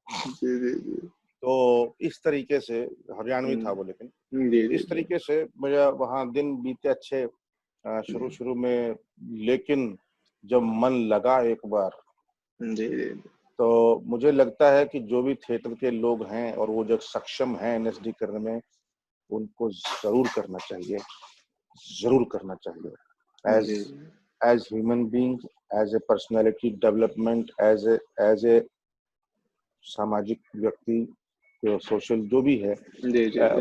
C: तो इस तरीके से हरियाणवी था वो, लेकिन इस तरीके से मेरा वहां दिन बीते अच्छे शुरू में, लेकिन जब मन लगा एक बार, तो मुझे लगता है कि जो भी थिएटर के लोग हैं और वो जो सक्षम हैं एनएसडी करने में, उनको जरूर करना चाहिए, as human being, as a personality development, as a सामाजिक व्यक्ति, सोशल जो भी है,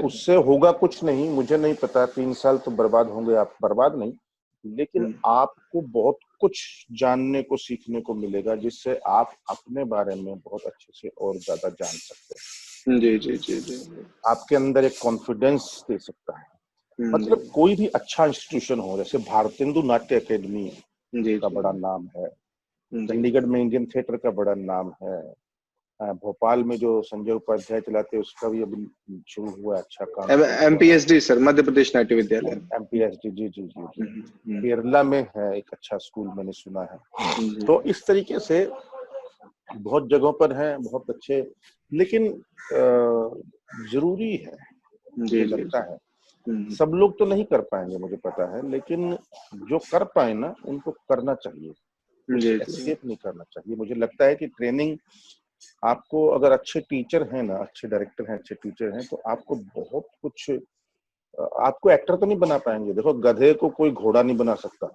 C: उससे होगा कुछ नहीं, मुझे नहीं पता। 3 साल तो बर्बाद होंगे, आप बर्बाद नहीं, लेकिन आपको बहुत कुछ जानने को, सीखने को मिलेगा, जिससे आप अपने बारे में बहुत अच्छे से और ज्यादा जान सकते हैं।
B: जी।
C: आपके अंदर एक कॉन्फिडेंस दे सकता है। मतलब कोई भी अच्छा इंस्टीट्यूशन हो, जैसे भारतेंदु नाट्य अकेडमी का बड़ा नाम है, चंडीगढ़ में इंडियन थिएटर का बड़ा नाम है, भोपाल में जो संजय उपाध्याय चलाते हैं उसका भी अभी शुरू हुआ अच्छा काम।
B: एमपीएसडी सर, मध्य प्रदेश नाट्य विद्यालय,
C: एमपीएसडी, जी। केरला में है एक अच्छा स्कूल, मैंने सुना है। तो इस तरीके से बहुत जगहों पर है बहुत अच्छे, लेकिन जरूरी है, मुझे लगता है सब लोग तो नहीं कर पाएंगे मुझे पता है, लेकिन जो कर पाए ना उनको करना चाहिए, एस्केप नहीं करना चाहिए। मुझे लगता है कि ट्रेनिंग आपको, अगर अच्छे टीचर हैं ना, अच्छे डायरेक्टर हैं, अच्छे टीचर हैं, तो आपको बहुत कुछ, आपको एक्टर तो नहीं बना पाएंगे। देखो गधे को कोई घोड़ा नहीं बना सकता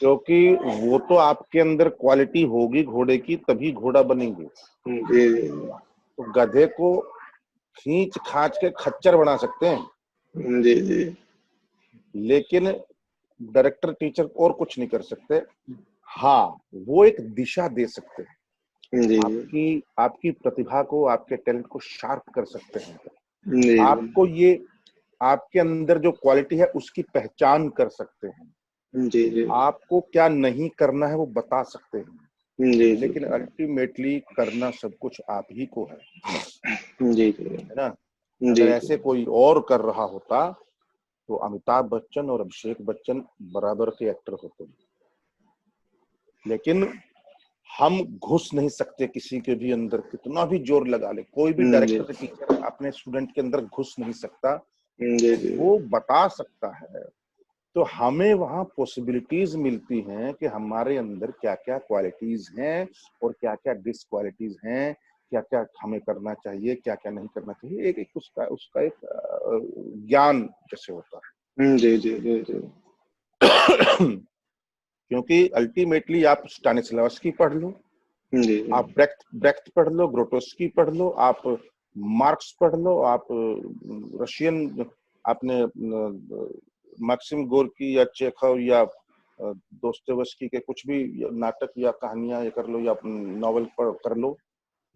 C: क्योंकि वो तो आपके अंदर क्वालिटी होगी घोड़े की, तभी घोड़ा बनेंगे। तो गधे को खींच खाच के खच्चर बना सकते हैं, लेकिन डायरेक्टर टीचर और कुछ नहीं कर सकते। हाँ, वो एक दिशा दे सकते हैं, आपकी प्रतिभा को, आपके टैलेंट को शार्प कर सकते हैं, आपको ये आपके अंदर जो क्वालिटी है उसकी पहचान कर सकते हैं, आपको क्या नहीं करना है वो बता सकते हैं, लेकिन अल्टीमेटली करना सब कुछ आप ही को है ना। अगर ऐसे कोई और कर रहा होता तो अमिताभ बच्चन और अभिषेक बच्चन बराबर के एक्टर होते, लेकिन हम घुस नहीं सकते किसी के भी अंदर, कितना भी जोर लगा ले, कोई भी डायरेक्टर टीचर अपने स्टूडेंट के अंदर घुस नहीं सकता, वो बता सकता है। तो हमें वहां पॉसिबिलिटीज मिलती हैं कि हमारे अंदर क्या क्या क्वालिटीज हैं और क्या क्या डिसक्वालिटीज हैं, क्या क्या हमें करना चाहिए, क्या क्या नहीं करना चाहिए, एक उसका एक ज्ञान जैसे होता है। क्योंकि अल्टीमेटली आप स्टानिस्लावस्की पढ़ लो, आप ब्रेख्त पढ़ लो, ग्रोटोस्की पढ़ लो, आप मार्क्स पढ़ लो, आप रशियन, आपने मैक्सिम गोर्की या चेखव या दोस्तोयेवस्की के कुछ भी नाटक या कहानियां ये कर लो, या नॉवल कर लो,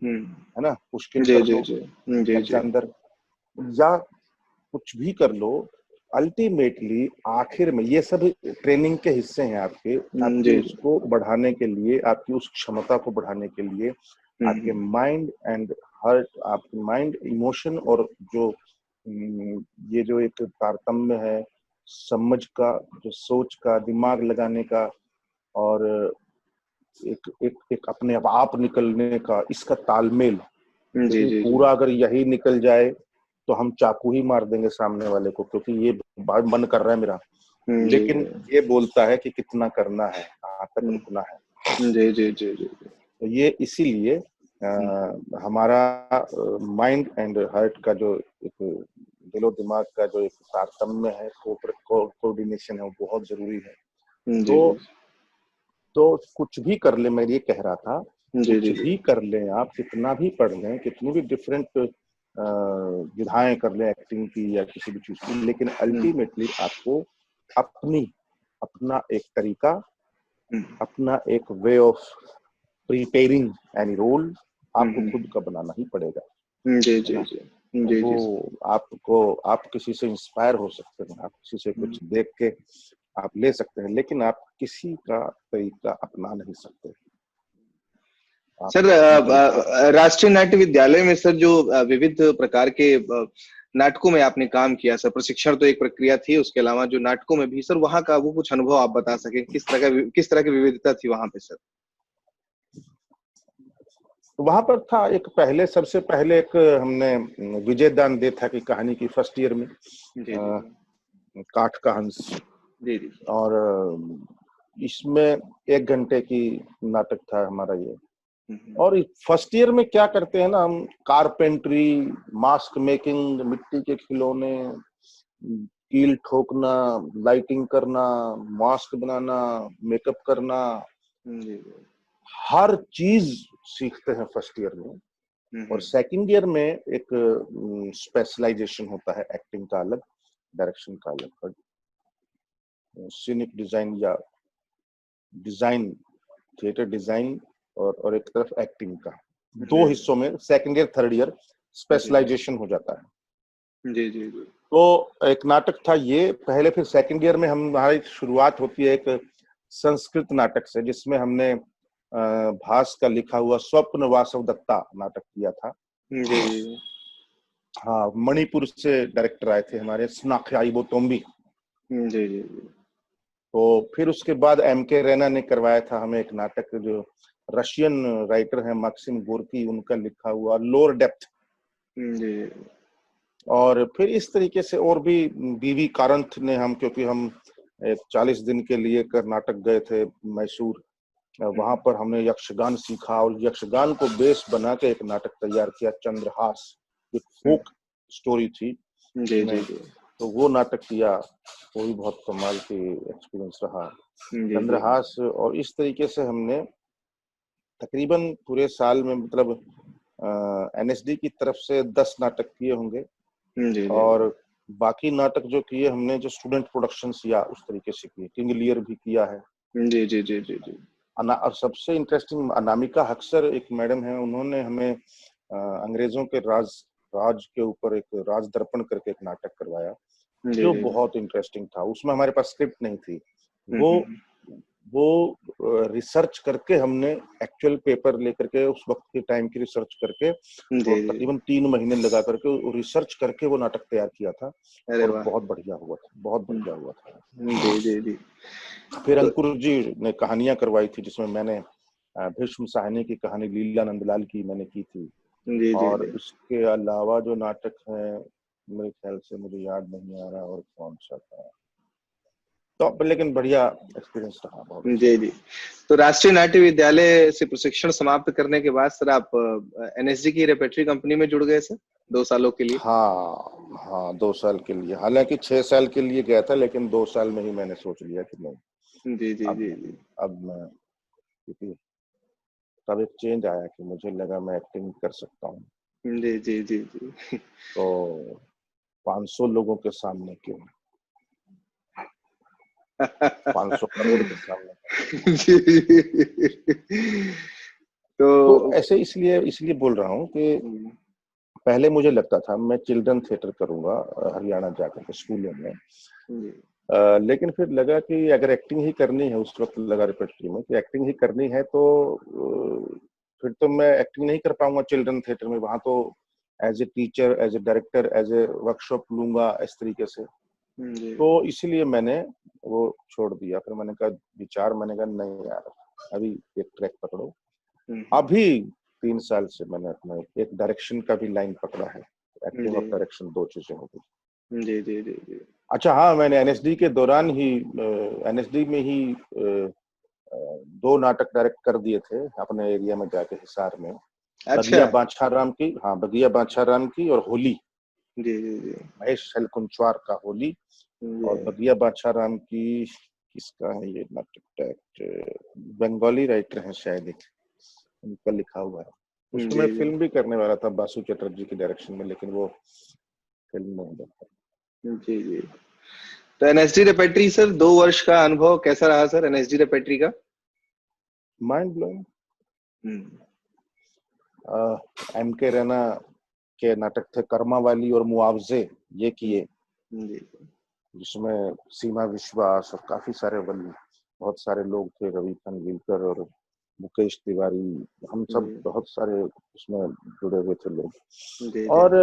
C: है ना, पुष्किन कर लो, अलेक्जेंडर, या कुछ भी कर लो। अल्टीमेटली आखिर में ये सब ट्रेनिंग के हिस्से हैं आपके उसको बढ़ाने के लिए, आपकी उस क्षमता को बढ़ाने के लिए, आपके माइंड एंड हार्ट, आपके माइंड, इमोशन और जो ये जो एक तारतम्य है समझ का, जो सोच का, दिमाग लगाने का, और एक अपने आप निकलने का, इसका तालमेल पूरा अगर यही निकल जाए तो हम चाकू ही मार देंगे सामने वाले को, क्योंकि ये मन कर रहा है मेरा,
B: जी
C: लेकिन ये बोलता है कि कितना करना है, कहाँ तक रुकना है।
B: जी जी जी जी।
C: तो ये इसीलिए हमारा माइंड एंड हार्ट का जो एक दिलो दिमाग का जो एक तारतम्य है, कोऑर्डिनेशन है, वो बहुत जरूरी है।
B: जी
C: तो कुछ भी कर ले, मैं ये कह रहा था,
B: जी
C: कुछ भी कर लें आप, कितना भी पढ़ लें, कितनी भी डिफरेंट विधाएं कर लें एक्टिंग की या किसी भी चीज की, लेकिन अल्टीमेटली आपको अपना एक तरीका, अपना एक way of preparing any role आपको खुद का बनाना ही पड़ेगा।
B: जी जी जी जी।
C: वो आप किसी से इंस्पायर हो सकते हैं, आप किसी से कुछ देख के आप ले सकते हैं, लेकिन आप किसी का तरीका अपना नहीं सकते।
B: सर, राष्ट्रीय नाट्य विद्यालय में सर जो विविध प्रकार के नाटकों में आपने काम किया सर, प्रशिक्षण तो एक प्रक्रिया थी, उसके अलावा जो नाटकों में भी सर, वहाँ का वो कुछ अनुभव आप बता सके, किस तरह की विविधता थी वहाँ पे सर?
C: वहां पर था सबसे पहले एक हमने विजयदान दे था कि कहानी की फर्स्ट ईयर में, काठ का हंस
B: जी जी।
C: और इसमें 1 घंटे की नाटक था हमारा ये। और फर्स्ट ईयर में क्या करते हैं ना, हम कारपेंट्री, मास्क मेकिंग, मिट्टी के खिलौने, कील ठोकना, लाइटिंग करना, मास्क बनाना, मेकअप करना, हर चीज सीखते हैं फर्स्ट ईयर में। और सेकंड ईयर में एक स्पेशलाइजेशन होता है, एक्टिंग का अलग, डायरेक्शन का अलग, सीनिक डिजाइन या डिजाइन, थिएटर डिजाइन और एक तरफ एक्टिंग का, 2 हिस्सों में second year third year specialisation हो जाता है।
B: जी जी जी।
C: तो एक नाटक था ये पहले, फिर सेकंड ईयर में हमारी शुरुआत होती है एक संस्कृत नाटक से, जिसमें हमने भास का लिखा हुआ स्वप्न वासव दत्ता नाटक किया था।
B: जी।
C: हाँ, मणिपुर से डायरेक्टर आए थे हमारे, स्नाख्याई बोतोम्बी।
B: जी जी।
C: तो फिर उसके बाद MK रैना ने करवाया था हमें एक नाटक, जो रशियन राइटर है माक्सिम गोर्की, उनका लिखा हुआ लोअर डेप्थ।
B: जी।
C: और फिर इस तरीके से और भी BV कारंथ ने, हम क्योंकि हम 40 दिन के लिए कर्नाटक गए थे मैसूर, वहां पर हमने यक्षगान सीखा और यक्षगान को बेस बना के एक नाटक तैयार किया, चंद्रहास, एक फोक स्टोरी थी।
B: जी जी जी।
C: तो वो नाटक किया, वो भी बहुत कमाल की एक्सपीरियंस रहा, चंद्रहास। और इस तरीके से हमने तकरीबन पूरे साल में, मतलब NSD की तरफ से 10 नाटक किए होंगे। और बाकी नाटक जो किए हमने, जो स्टूडेंट प्रोडक्शंस या उस तरीके से किए, किंग लियर भी किया है।
B: जी जी जी जी जी।
C: और सबसे इंटरेस्टिंग, अनामिका हक्सर एक मैडम है, उन्होंने हमें अंग्रेजों के राज के ऊपर एक राज दर्पण करके एक नाटक करवाया, जो बहुत इंटरेस्टिंग था। उसमें हमारे पास स्क्रिप्ट नहीं थी, वो रिसर्च करके हमने, एक्चुअल पेपर लेकर के, उस वक्त के टाइम की रिसर्च करके, तकरीबन 3 महीने लगा करके रिसर्च करके वो नाटक तैयार किया था। और बहुत बढ़िया हुआ था, बहुत बढ़िया हुआ था।
B: जी जी जी।
C: फिर अंकुर जी ने कहानियां करवाई थी, जिसमें मैंने भीष्म साहनी की कहानी लीला नंदलाल की मैंने की थी। और इसके अलावा जो नाटक है, मेरे ख्याल से मुझे याद नहीं आ रहा और कौन सा था, तो लेकिन बढ़िया एक्सपीरियंस रहा बहुत।
B: जी जी। तो राष्ट्रीय नाट्य विद्यालय से प्रशिक्षण समाप्त करने के बाद सर आप NSD की रेपेट्री कंपनी में जुड़ गए सर 2 सालों के लिए?
C: हाँ 2 साल के लिए, हालांकि 6 साल के लिए गया था, लेकिन 2 साल में ही मैंने सोच लिया कि नहीं।
B: जी जी जी जी।
C: अब मैं, क्योंकि तब एक चेंज आया कि मुझे लगा मैं एक्टिंग कर सकता हूँ।
B: जी जी जी जी।
C: तो 500 लोगों के सामने क्यों, 500 करोड़ के सामने। तो ऐसे इसलिए बोल रहा हूँ कि पहले मुझे लगता था मैं चिल्ड्रन थिएटर करूंगा हरियाणा जाकर के स्कूलों में, लेकिन फिर लगा कि अगर एक्टिंग ही करनी है, उस वक्त लगा रेपेट्री में कि एक्टिंग ही करनी है, तो फिर तो मैं एक्टिंग नहीं कर पाऊंगा चिल्ड्रन थिएटर में। वहां तो as a teacher, as a director, as a workshop लूंगा इस तरीके से। तो इसीलिए मैंने वो छोड़ दिया। फिर मैंने कहा नहीं यार, अभी एक ट्रैक पकड़ो। अभी 3 साल से मैंने अपना एक डायरेक्शन का भी लाइन पकड़ा है, एक्टिंग और डायरेक्शन 2 चीजें हो गई।
B: जी जी जी जी।
C: अच्छा हाँ, मैंने एनएसडी के दौरान ही एनएसडी में ही 2 नाटक डायरेक्ट कर दिए थे अपने एरिया में जाके हिसार में।
B: अच्छा।
C: बगिया बादशाह की, हाँ बगिया बादशाह की और होली,
B: जी जी जी
C: महेश शैलकुंचवार का होली, और
B: जी
C: बगिया बादशाह की किसका है ये नाटक? बंगाली राइटर हैं शायद, एक उनका लिखा हुआ है। उसको
B: जी
C: मैं
B: जी
C: फिल्म भी करने वाला था बासु चटर्जी की डायरेक्शन में, लेकिन वो फिल्म नहीं बन
B: जी जी। तो एनएसडी रेपेट्री सर, 2 वर्ष का अनुभव कैसा रहा सर एनएसडी रेपेट्री का?
C: Mind blowing.
B: Hmm.
C: M K Raina के नाटक थे कर्मा वाली और मुआवजे, ये किए,
B: जी
C: जिसमें सीमा विश्वास और काफी सारे बहुत सारे लोग थे, रवि खानविलकर और मुकेश तिवारी, हम सब
B: जी
C: बहुत सारे उसमें जुड़े हुए थे लोग।
B: जी
C: और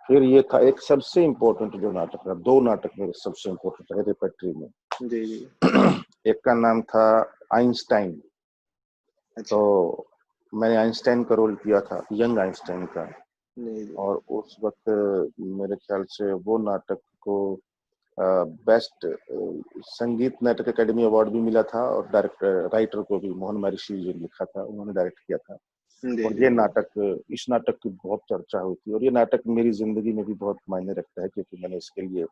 C: फिर ये था एक सबसे इम्पोर्टेंट जो नाटक था, 2 नाटक मेरे सबसे इम्पोर्टेंट रहे रेपेट्री में।
B: जी जी।
C: एक का नाम था आइंस्टाइन,
B: अच्छा।
C: तो मैंने आइंस्टाइन का रोल किया था, यंग आइंस्टाइन का।
B: जी जी
C: और उस वक्त मेरे ख्याल से वो नाटक को बेस्ट संगीत नाटक अकेडमी अवार्ड भी मिला था, और डायरेक्टर राइटर को भी, मोहन महर्षि जो लिखा था उन्होंने डायरेक्ट किया था।
B: जी
C: और
B: जी
C: ये नाटक, इस नाटक की बहुत चर्चा हुई थी, और ये नाटक मेरी जिंदगी में भी बहुत मायने रखता है, क्योंकि मैंने इसके लिए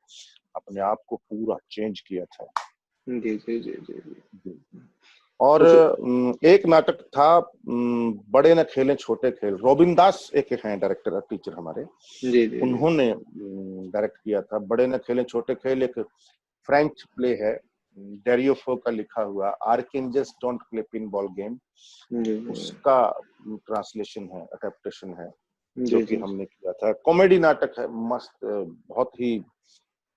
C: अपने आप को पूरा चेंज किया था।
B: जी जी जी जी जी।
C: और
B: तो फिर
C: एक नाटक था बड़े न खेलें छोटे खेल, रोबिन दास एक हैं डायरेक्टर टीचर हमारे,
B: जी जी जी
C: उन्होंने डायरेक्ट किया था बड़े न खेलें छोटे खेल। एक फ्रेंच प्ले है, डेरियोफो का लिखा हुआ, archangels don't play pinball game,
B: जी
C: उसका ट्रांसलेशन है, अडेप्टेशन है, जो
B: जी
C: कि
B: जी
C: हमने किया था। कॉमेडी नाटक है, मस्त, बहुत ही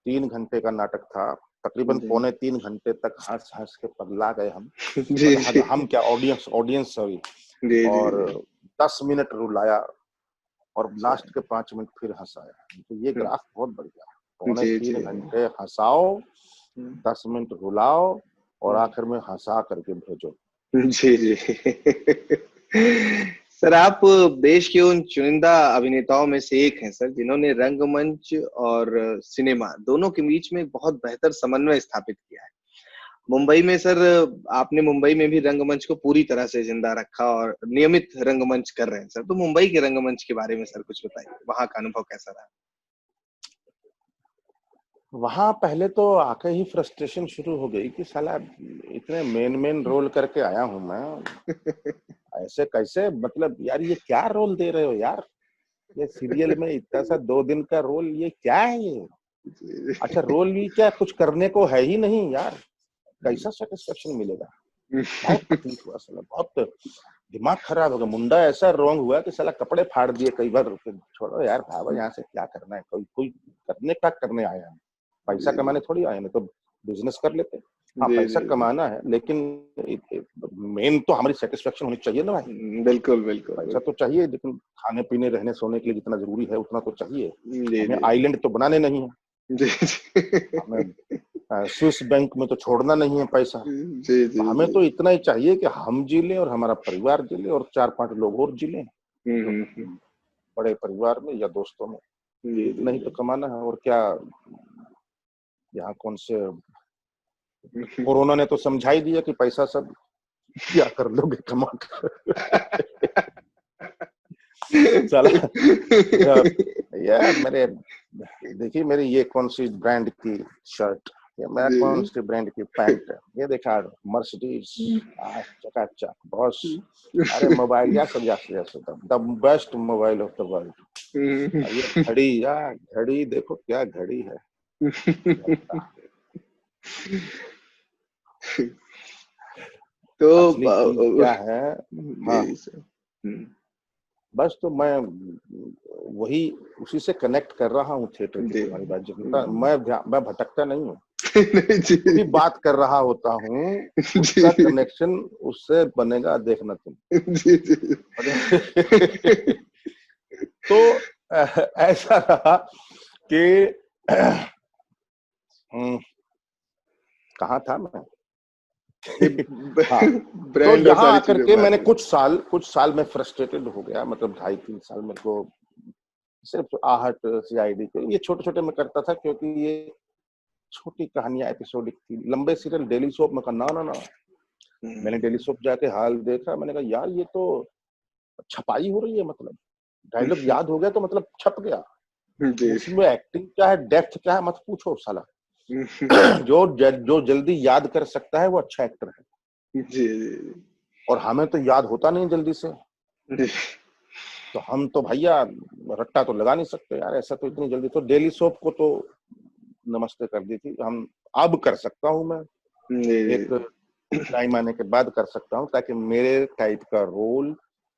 C: 3 घंटे का नाटक था, तकरीबन
B: जी
C: पौने 3 घंटे तक हंस हंस के पगला गए हम।
B: जी
C: मतलब हम क्या, ऑडियंस सॉरी।
B: जी जी
C: और 10 मिनट रुलाया, और लास्ट के 5 मिनट फिर हंसाया। तो ये ग्राफ बहुत बढ़िया, पौने
B: जी
C: 3
B: जी
C: घंटे हंसाओ, 10 मिनट रुलाओ, और आखिर में हंसा करके भेजो।
B: जी जी। सर, आप देश के उन चुनिंदा अभिनेताओं में से एक हैं सर, जिन्होंने रंगमंच और सिनेमा दोनों के बीच में एक बहुत बेहतर समन्वय स्थापित किया है। मुंबई में सर, आपने मुंबई में भी रंगमंच को पूरी तरह से जिंदा रखा और नियमित रंगमंच कर रहे हैं सर। तो मुंबई के रंगमंच के बारे में सर कुछ बताइए, वहां का अनुभव कैसा रहा?
C: वहां पहले तो आके ही फ्रस्ट्रेशन शुरू हो गई कि साला इतने मेन रोल करके आया हूं मैं, ऐसे कैसे, मतलब यार ये क्या रोल दे रहे हो यार, ये सीरियल में इतना सा 2 दिन का रोल, ये क्या है ये? अच्छा रोल भी क्या, कुछ करने को है ही नहीं यार, कैसा सेटिस्फेक्शन मिलेगा? बहुत तकलीफ हुआ साला, बहुत दिमाग खराब हो गया, मुंडा ऐसा रॉन्ग हुआ कि साला कपड़े फाड़ दिए कई बार। छोड़ो यार, भागो यहाँ से, क्या करना है, कोई कोई करने का करने आया है, पैसा
B: जी
C: कमाने थोड़ी आए हैं, तो बिजनेस कर लेते। हाँ
B: जी
C: पैसा
B: जी
C: कमाना है, लेकिन मेन तो हमारी सेटिस्फेक्शन होनी चाहिए ना भाई।
B: बिल्कुल बिल्कुल
C: पैसा तो
B: बिल्कुल।
C: चाहिए, लेकिन खाने पीने रहने सोने के लिए जितना जरूरी है उतना तो चाहिए।
B: जी
C: हमें
B: जी
C: आइलैंड तो बनाने नहीं है,
B: जी जी
C: हमें स्विस बैंक में तो छोड़ना नहीं है पैसा।
B: जी जी
C: हमें
B: जी।
C: तो इतना ही चाहिए कि हम जी लें और हमारा परिवार जी ले, और 4-5 लोग और जी लें, तो
B: हम्म।
C: बड़े परिवार में या दोस्तों में।
B: जी जी
C: इतना ही तो कमाना है, और क्या। यहाँ कौन से,
B: जी।
C: कोरोना ने तो समझा ही दिया कि पैसा सब क्या कर लोगे कमा कर। साला यार, मेरे देखिए, मेरी ये कौन सी ब्रांड की शर्ट, ये मेरा कौन सी ब्रांड की पैंट है, ये देखा मर्सिडीज, चकाचक बॉस। अरे मोबाइल या the best mobile of the world. ये घड़ी, या घड़ी देखो क्या घड़ी है।
B: तो
C: असली चीज क्या है? हाँ,
B: जी सर।
C: बस तो मैं वही उसी से कनेक्ट कर रहा हूँ थिएटर की
B: जी
C: तुम्हारी बात, जितना मैं भटकता नहीं हूँ,
B: जी
C: वही बात कर रहा होता हूँ, उसका
B: जी
C: कनेक्शन उससे बनेगा, देखना तुम।
B: जी जी।
C: तो ऐसा रहा कि कहाँ था मैं? हाँ, तो
B: ब्रांड और
C: यहाँ
B: सारी
C: आकर
B: चीजें
C: के
B: बात
C: मैंने
B: हुई।
C: कुछ साल में फ्रस्ट्रेटेड हो गया, मतलब 2.5-3 साल मेरे को सिर्फ आहट, सीआईडी के ये छोटे छोटे मैं करता था, क्योंकि ये छोटी कहानियां एपिसोडिक थी। लंबे सीरियल डेली सोप में करना ना ना, मैंने डेली सोप जाके हाल देखा, मैंने कहा यार ये तो छपाई हो रही है, मतलब डायलॉग याद हो गया तो मतलब छप गया। उसमें एक्टिंग क्या है, डेप्थ क्या है, मत पूछो साला। जो जल्दी याद कर सकता है वो अच्छा एक्टर है।
B: जी।
C: और हमें तो याद होता नहीं जल्दी से, तो हम तो भैया रट्टा तो लगा नहीं सकते यार, ऐसा तो इतनी जल्दी। तो डेली सोप को तो नमस्ते कर दी थी। हम अब कर सकता हूँ मैं, एक टाइम आने के बाद कर सकता हूँ, ताकि मेरे टाइप का रोल,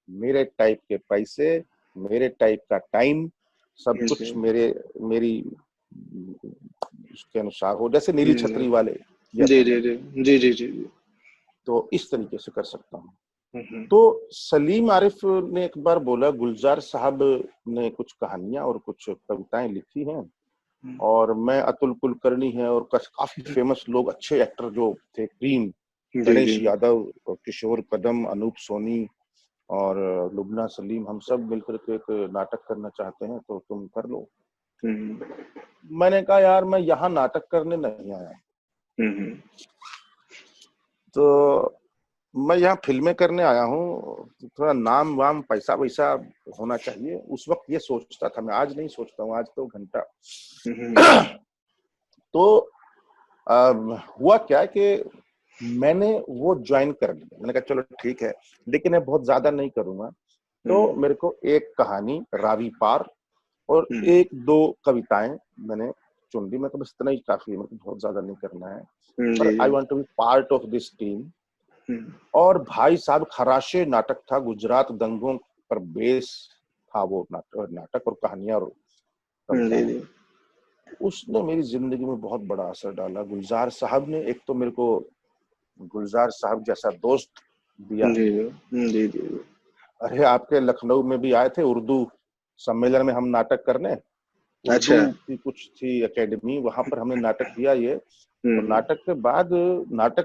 C: मेरे टाइप के पैसे, मेरे टाइप का टाइम, सब कुछ मेरी उसके अनुसार हो, जैसे नीली छतरी वाले।
B: जी जी जी जी जी जी।
C: तो इस तरीके से कर सकता हूँ। तो सलीम आरिफ ने एक बार बोला, गुलजार साहब ने कुछ कहानियां और कुछ कविताएं लिखी हैं, और मैं अतुल कुलकर्णी है और काफी फेमस लोग, अच्छे एक्टर जो थे, क्रीम, गणेश यादव, किशोर कदम, अनूप सोनी और लुबना सलीम, हम सब मिलकर के एक नाटक करना चाहते हैं, तो तुम कर लो। मैंने कहा यार मैं यहाँ नाटक करने नहीं आया, तो मैं यहाँ फिल्में करने आया हूँ, थोड़ा नाम वाम पैसा वैसा होना चाहिए। उस वक्त ये सोचता था मैं, आज नहीं सोचता हूँ, आज तो घंटा। तो हुआ क्या कि मैंने वो ज्वाइन कर लिया। मैंने कहा चलो ठीक है, लेकिन मैं बहुत ज्यादा नहीं करूंगा। तो मेरे को एक कहानी रावी पार और एक दो कविताएं मैंने चुन ली। मैं तो बस इतना ही काफी है, मतलब बहुत ज्यादा नहीं करना है, पर I want to be part of this team. और भाई साहब खराशे नाटक था, गुजरात दंगों पर बेस था वो नाटक और कहानियां और कविताएं। उसने मेरी जिंदगी में बहुत बड़ा असर डाला। गुलजार साहब ने एक तो मेरे को गुलजार साहब जैसा दोस्त दिया। अरे आपके लखनऊ में भी आए थे उर्दू सम्मेलन में, हम नाटक करने, उर्दू की कुछ थी एकेडमी, वहां पर हमने नाटक किया ये। और नाटक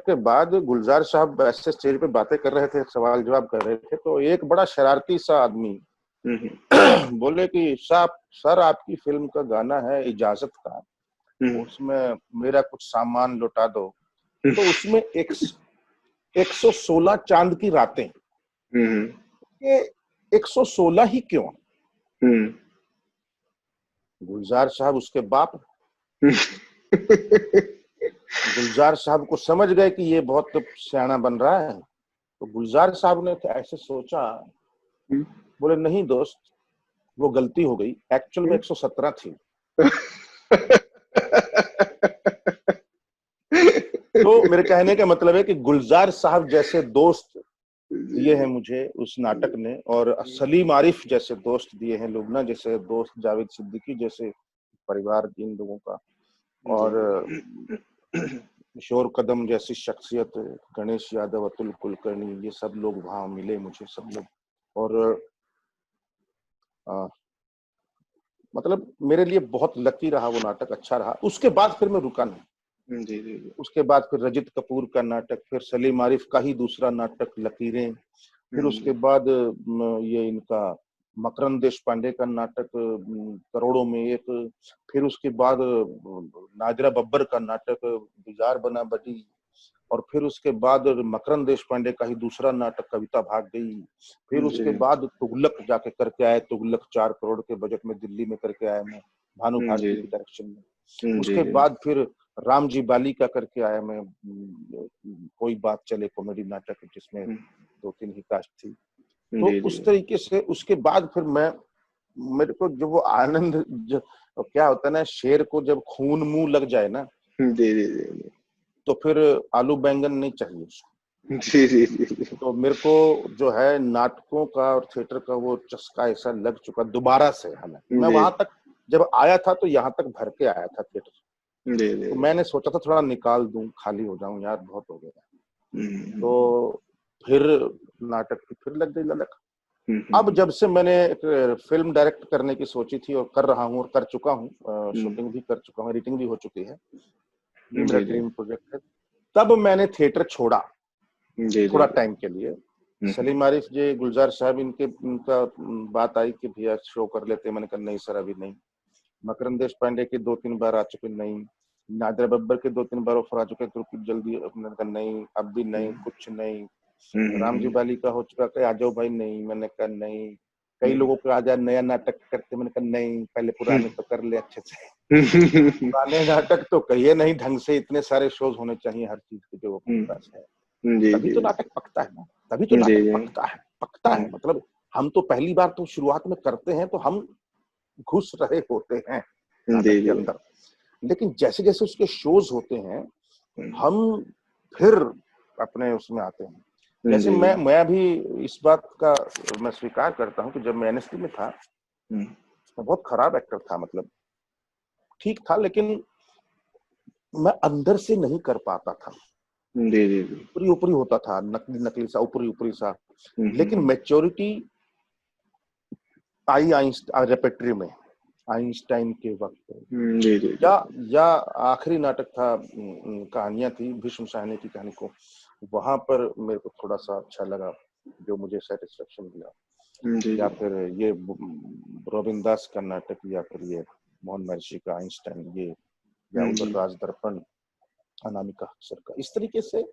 C: के बाद गुलजार साहब ऐसे स्टेज पे बातें कर रहे थे, सवाल जवाब कर रहे थे, तो एक बड़ा शरारती सा आदमी बोले कि साहब सर आपकी फिल्म का गाना है इजाजत का, उसमें मेरा कुछ सामान लौटा दो। तो उसमें 116 चांद की रातें, ये 116 ही क्यों? गुलजार साहब उसके बाप गुलजार साहब को समझ गए कि ये बहुत सियाना बन रहा है, तो गुलजार साहब ने ऐसे सोचा, बोले नहीं दोस्त वो गलती हो गई, एक्चुअल में 117 थी। तो मेरे कहने का मतलब है कि गुलजार साहब जैसे दोस्त दिए हैं मुझे उस नाटक ने, और सलीम आरिफ जैसे दोस्त दिए हैं, लुबना जैसे दोस्त, जावेद सिद्दीकी जैसे परिवार इन लोगों का, और किशोर कदम जैसी शख्सियत, गणेश यादव, अतुल कुलकर्णी, ये सब लोग वहां मिले मुझे, सब लोग। और मतलब मेरे लिए बहुत लकी रहा वो नाटक, अच्छा रहा। उसके बाद फिर मैं रुका नहीं। उसके बाद फिर रजित कपूर का नाटक, फिर सलीम आरिफ का ही दूसरा नाटक लकीरें, फिर उसके बाद ये इनका मकरंद देशपांडे का नाटक करोड़ों में एक, फिर उसके बाद नादिरा बब्बर का नाटक गुजार बना बड़ी, और फिर उसके बाद मकरंद देशपांडे का ही दूसरा नाटक कविता भाग गई, फिर उसके बाद तुगलक जाके करके आए, तुगलक 4 करोड़ के बजट में दिल्ली में करके आया मैं, भानु भारती की डायरेक्शन में। उसके बाद फिर राम जी बाली का करके आया मैं, कोई बात चले कॉमेडी नाटक, जिसमें 2-3 ही कास्ट थी। तो उस तरीके से उसके बाद फिर मेरे को जो वो आनंद, जो क्या होता है ना, शेर को जब खून मुंह लग जाए ना, तो फिर आलू बैंगन नहीं चाहिए उसको। तो मेरे को जो है नाटकों का और थिएटर का वो चस्का ऐसा लग चुका दोबारा से। हालांकि मैं वहां तक जब आया था तो यहाँ तक भर के आया था थिएटर, तो मैंने सोचा था थोड़ा निकाल दूं, खाली हो जाऊं यार, बहुत हो गया। तो फिर नाटक की फिर लग गई ललक। अब जब से मैंने एक फिल्म डायरेक्ट करने की सोची थी और कर रहा हूँ और कर चुका हूँ, शूटिंग भी कर चुका हूँ, एडिटिंग भी हो चुकी है, ये मेरा ड्रीम प्रोजेक्ट है, तब मैंने थिएटर छोड़ा थोड़ा टाइम के लिए। सलीम आरिफ जी, गुलजार साहब, इनका बात आई कि भैया शो कर लेते, मैंने कहा नहीं सर अभी नहीं। मकरंद देश पांडे के 2-3 बार आ चुके, नहीं। नादिरा बब्बर के 2-3 बार ऑफर आ चुके तो जल्दी, मैंने कहा नहीं अब भी नहीं, कुछ नहीं। रामजी बाली का हो चुका कि आ जाओ भाई, नहीं, मैंने कहा नहीं। कई लोगों को आ जाए नया नाटक करते, मैंने कहा नहीं, पहले पुराने तो कर ले अच्छे से। पुराने नाटक तो कहिए नहीं ढंग से, इतने सारे शोज होने चाहिए हर चीज के जो अपने पास है, तभी तो नाटक पकता है ना, तभी तो नाटक पकता है। मतलब हम तो पहली बार तो शुरुआत में करते हैं तो हम घुस रहे होते हैं नाटक के अंदर, लेकिन जैसे जैसे उसके शोज होते हैं हम फिर अपने उसमें आते हैं। जैसे मैं भी इस बात का मैं स्वीकार करता हूँ कि जब मैं एनएसटी में था, मैं बहुत खराब एक्टर था, मतलब ठीक था लेकिन मैं अंदर से नहीं कर पाता था। ऊपरी ऊपरी होता था, नकली नकली सा, ऊपरी ऊपरी सा। लेकिन मैच्योरिटी आई रेपेट्री में आइंस्टाइन के वक्त, या आखिरी नाटक था, कहानियां थी भीष्म साहनी की कहानी को, वहां पर मेरे को थोड़ा सा अच्छा लगा, जो मुझे सेटिस्फेक्शन मिला। या फिर ये रोबिन दास का नाटक, या फिर ये मोहन महर्षि का आइंस्टाइन, ये या उधर राज दर्पण अनामिका अक्सर का, इस तरीके से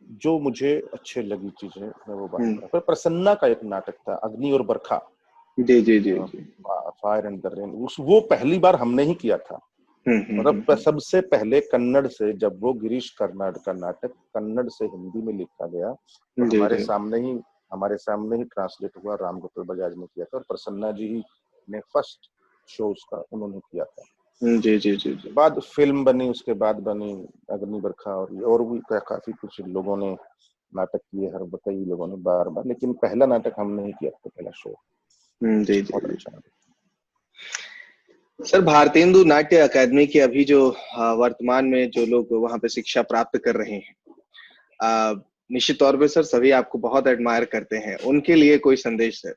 C: जो मुझे अच्छे लगी चीजें मैं वो बात कर। फिर प्रसन्ना का एक नाटक था अग्नि और बरखा, फायर एंड द रेन, वो पहली बार हमने ही किया था। मतलब सबसे पहले कन्नड़ से, जब वो गिरीश कर्नाड का नाटक कन्नड़ से हिंदी में लिखा गया तो हमारे सामने ही ट्रांसलेट हुआ, राम गोपाल बजाज ने किया था, और प्रसन्ना जी ने फर्स्ट शो उसका उन्होंने किया था। जी। बाद फिल्म बनी, उसके बाद बनी अग्नि बरखा, और भी काफी कुछ लोगों ने नाटक किए, कई लोगों ने बार बार, लेकिन पहला नाटक हमने ही किया था, पहला शो। बहुत अच्छा।
B: सर, भारतेंदु नाट्य अकादमी के अभी जो वर्तमान में जो लोग वहां पे शिक्षा प्राप्त कर रहे हैं, निश्चित तौर पे सर सभी आपको बहुत एडमायर करते हैं, उनके लिए कोई संदेश है,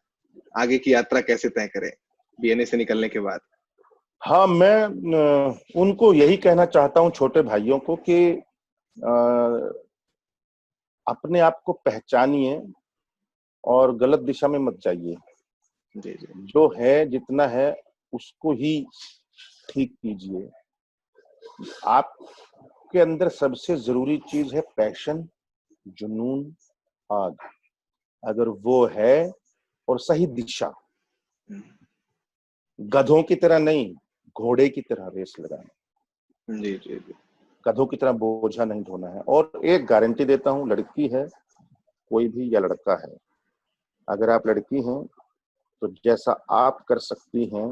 B: आगे की यात्रा कैसे तय करें बीएनए से निकलने के बाद?
C: हाँ, मैं उनको यही कहना चाहता हूँ, छोटे भाइयों को, कि अपने आप को पहचानिए और गलत दिशा में मत जाइए। जो है जितना है उसको ही ठीक कीजिए। आपके अंदर सबसे जरूरी चीज है पैशन, जुनून, आग। अगर वो है और सही दिशा, गधों की तरह नहीं, घोड़े की तरह रेस लगाना।
B: जी।
C: गधों की तरह बोझा नहीं ढोना है। और एक गारंटी देता हूँ, लड़की है कोई भी या लड़का है, अगर आप लड़की हैं तो जैसा आप कर सकती हैं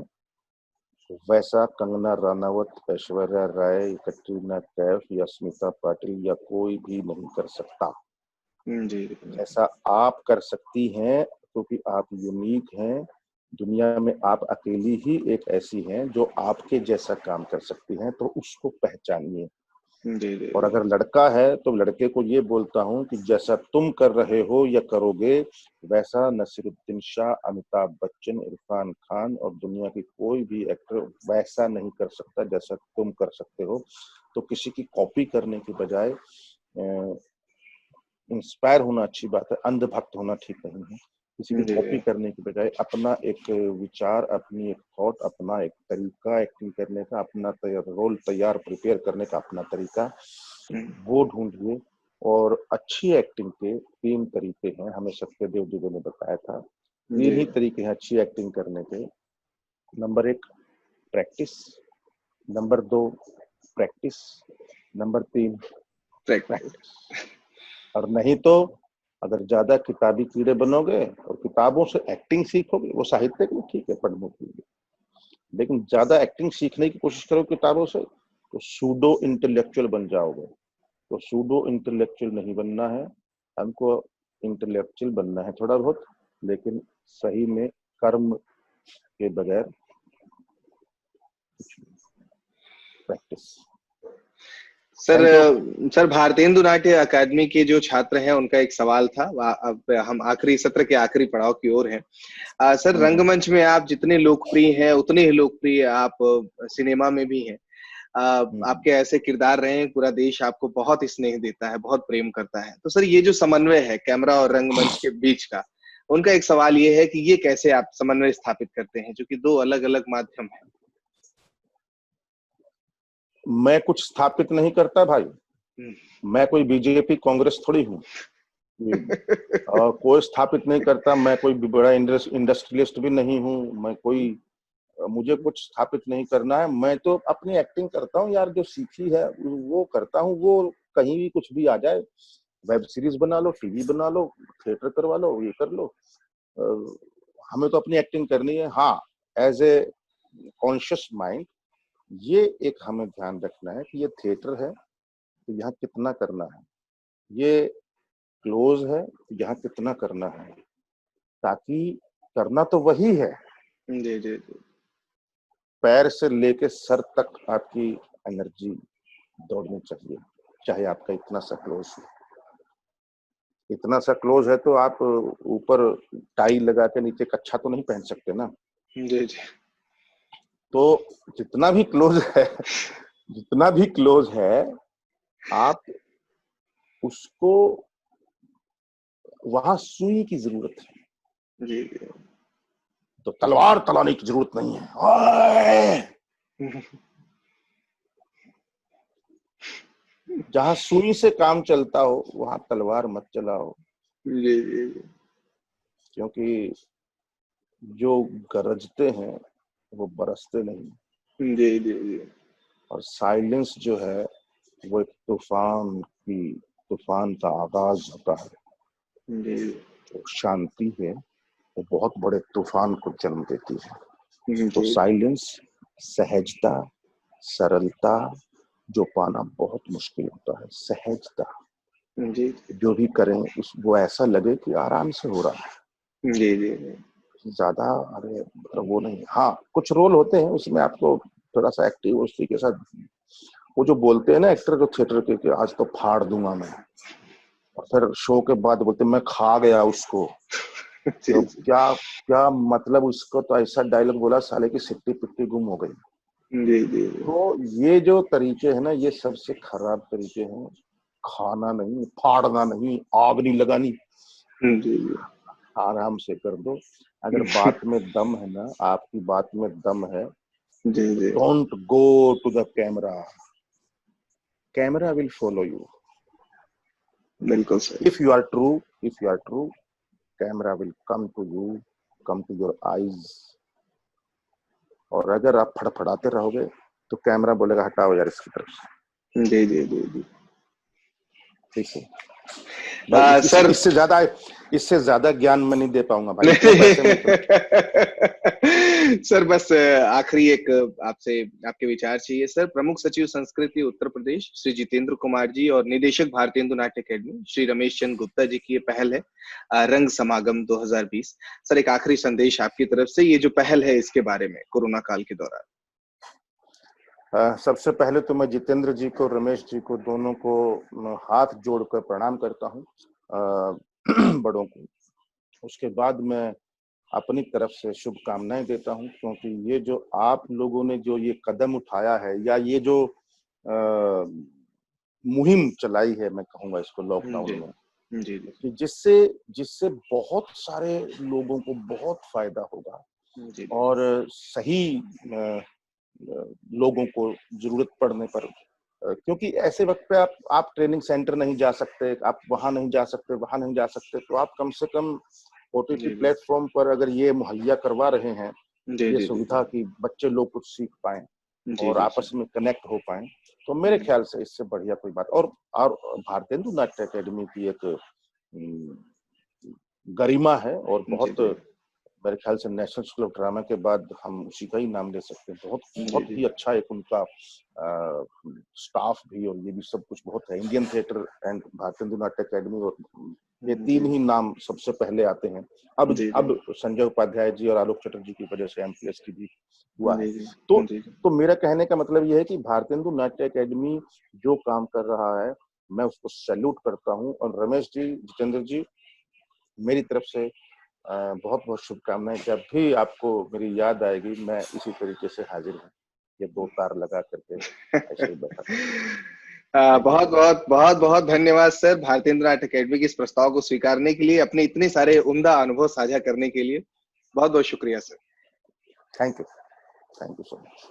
C: वैसा कंगना रनावत, ऐश्वर्या राय, कटरीना कैफ या स्मिता पाटिल या कोई भी नहीं कर सकता।
B: जी।
C: ऐसा आप कर सकती हैं क्योंकि आप यूनिक हैं। दुनिया में आप अकेली ही एक ऐसी हैं जो आपके जैसा काम कर सकती हैं, तो उसको पहचानिए। और अगर लड़का है तो लड़के को ये बोलता हूँ कि जैसा तुम कर रहे हो या करोगे वैसा नसीरुद्दीन शाह, अमिताभ बच्चन, इरफान खान और दुनिया की कोई भी एक्टर वैसा नहीं कर सकता जैसा तुम कर सकते हो। तो किसी की कॉपी करने की बजाय इंस्पायर होना अच्छी बात है, अंधभक्त होना ठीक नहीं है। किसी की कॉपी करने की बजाय अपना एक विचार, अपनी एक थॉट, अपना एक तरीका एक्टिंग करने का, अपना रोल तैयार प्रिपेयर करने का अपना तरीका, वो ढूंढिए। और अच्छी एक्टिंग के 3 तरीके हैं, हमें सत्यदेव दुबे ने बताया था। 3 ही तरीके हैं अच्छी एक्टिंग करने के। Number 1 practice, number 2 practice, number 3 practice. और नहीं तो अगर ज्यादा किताबी कीड़े बनोगे और किताबों से एक्टिंग सीखोगे, वो साहित्य के लिए ठीक है पढ़ने के लिए, लेकिन ज्यादा एक्टिंग सीखने की कोशिश करो किताबों से तो सूडो इंटेलेक्चुअल बन जाओगे। तो सूडो इंटेलेक्चुअल नहीं बनना है, हमको इंटेलेक्चुअल बनना है थोड़ा बहुत, लेकिन सही में कर्म के बगैर प्रैक्टिस।
B: सर, भारतेंदु नाट्य अकादमी के जो छात्र हैं उनका एक सवाल था, अब हम आखिरी सत्र के आखिरी पड़ाव की ओर हैं। सर, रंगमंच में आप जितने लोकप्रिय हैं उतने ही लोकप्रिय आप सिनेमा में भी हैं। आपके ऐसे किरदार रहे हैं, पूरा देश आपको बहुत स्नेह देता है, बहुत प्रेम करता है। तो सर ये जो समन्वय है कैमरा और रंगमंच के बीच का, उनका एक सवाल ये है कि ये कैसे आप समन्वय स्थापित करते हैं, जो कि दो अलग अलग माध्यम है।
C: मैं कुछ स्थापित नहीं करता भाई, मैं कोई बीजेपी कांग्रेस थोड़ी हूँ। कोई स्थापित नहीं करता, मैं कोई बड़ा इंडस्ट्रियलिस्ट भी नहीं हूँ, मैं कोई, मुझे कुछ स्थापित नहीं करना है। मैं तो अपनी एक्टिंग करता हूँ यार, जो सीखी है वो करता हूँ, वो कहीं भी कुछ भी आ जाए, वेब सीरीज बना लो, टीवी बना लो, थिएटर करवा लो, ये कर लो, हमें तो अपनी एक्टिंग करनी है। हाँ, एज ए कॉन्शियस माइंड ये एक हमें ध्यान रखना है कि ये थिएटर है तो यहाँ कितना करना है, ये क्लोज है तो यहाँ कितना करना है, ताकि करना तो वही है।
B: जी जी जी।
C: पैर से लेके सर तक आपकी एनर्जी दौड़नी चाहिए, चाहे आपका इतना सा क्लोज हो। इतना सा क्लोज है तो आप ऊपर टाई लगा के नीचे कच्छा तो नहीं पहन सकते ना।
B: जी जी।
C: तो जितना भी क्लोज है, जितना भी क्लोज है, आप उसको, वहां सुई की जरूरत है।
B: जी जी।
C: तो तलवार चलाने की जरूरत नहीं है। जहां सुई से काम चलता हो वहां तलवार मत चलाओ,
B: जी जी जी।
C: क्योंकि जो गरजते हैं वो बरसते नहीं।
B: जी जी जी।
C: और साइलेंस जो है वो एक तूफान का आगाज होता है।
B: जी
C: तो शांति है वो बहुत बड़े तूफान को जन्म देती है। तो
B: जी।
C: साइलेंस, सहजता, सरलता जो पाना बहुत मुश्किल होता है। सहजता,
B: जी
C: जो भी करें उस वो ऐसा लगे कि आराम से हो रहा है।
B: जी जी।
C: ज्यादा अरे वो नहीं। हाँ, कुछ रोल होते हैं उसमें आपको थोड़ा सा एक्टिव उसी के साथ, वो जो बोलते हैं ना एक्टर जो थिएटर के कि आज तो फाड़ दूंगा मैं, और फिर शो के बाद बोलते मैं खा गया उसको। तो क्या क्या मतलब, उसको तो ऐसा डायलॉग बोला साले की सिट्टी पिट्टी गुम हो गई।
B: जी जी।
C: तो ये जो तरीके हैं ना, ये सबसे खराब तरीके हैं। खाना नहीं, फाड़ना नहीं, आग नहीं लगानी,
B: जी जी।
C: आराम से कर दो। अगर बात में दम है ना, आपकी बात में दम है,
B: जी जी।
C: Don't go to the camera, camera will follow you.
B: बिल्कुल सही।
C: If you are true, camera will come to you, come to your eyes. और अगर आप फड़फड़ाते रहोगे तो कैमरा बोलेगा हटाओ यार इसकी तरफ से।
B: जी जी जी जी।
C: ठीक है।
B: सर
C: इससे ज्यादा ज्ञान मैं नहीं दे पाऊंगा भाई, इतने पैसे में
B: सर बस आखिरी एक आपसे आपके विचार चाहिए सर। प्रमुख सचिव संस्कृति उत्तर प्रदेश श्री जितेंद्र कुमार जी और निदेशक भारतेंदु नाट्य अकेडमी श्री रमेश चंद्र गुप्ता जी की ये पहल है रंग समागम 2020। सर एक आखिरी संदेश आपकी तरफ से, ये जो पहल है इसके बारे में कोरोना काल के दौरान।
C: सबसे पहले तो मैं जितेंद्र जी को, रमेश जी को, दोनों को हाथ जोड़कर प्रणाम करता हूँ, बड़ों को। उसके बाद मैं अपनी तरफ से शुभकामनाएं देता हूं, क्योंकि ये जो आप लोगों ने जो ये कदम उठाया है, या ये जो मुहिम चलाई है, मैं कहूंगा इसको लॉकडाउन में,
B: जी
C: कि जिससे बहुत सारे लोगों को बहुत फायदा होगा।
B: जी।
C: और सही लोगों को जरूरत पड़ने पर, क्योंकि ऐसे वक्त पे आप ट्रेनिंग सेंटर नहीं जा सकते, आप वहां नहीं जा सकते, वहां नहीं जा सकते, तो आप कम से कम ओटीटी प्लेटफॉर्म पर अगर ये मुहैया करवा रहे हैं ये सुविधा कि बच्चे लोग कुछ सीख पाएं और आपस में कनेक्ट हो पाएं, तो मेरे ख्याल से इससे बढ़िया कोई बात। और भारतेंदु नाट्य अकेडमी की एक गरिमा है, और बहुत मेरे ख्याल से नेशनल स्कूल ऑफ ड्रामा के बाद हम उसी का ही नाम ले सकते हैं। बहुत ही अच्छा एक उनका स्टाफ भी और ये भी सब कुछ बहुत है। Indian theatre and Bharatendu Natya academy, और ये तीन ही नाम सबसे पहले आते हैं। अब संजय उपाध्याय जी और आलोक चटर्जी की वजह से एमपीएस की भी हुआ है। तो मेरा कहने का मतलब यह है कि भारतेंदु नाट्य अकेडमी जो काम कर रहा है मैं उसको सैल्यूट करता हूँ। और रमेश जी, जितेंद्र जी, मेरी तरफ से बहुत बहुत शुभकामनाएं। जब भी आपको मेरी याद आएगी मैं इसी तरीके से हाजिर हूँ। ये 2 तार लगा करके ऐसे ही बैठा था।
B: बहुत बहुत बहुत बहुत धन्यवाद सर, भारतेंद्र नाट्य अकेडमी के इस प्रस्ताव को स्वीकारने के लिए, अपने इतने सारे उम्दा अनुभव साझा करने के लिए बहुत बहुत शुक्रिया sir.
C: Thank you so much.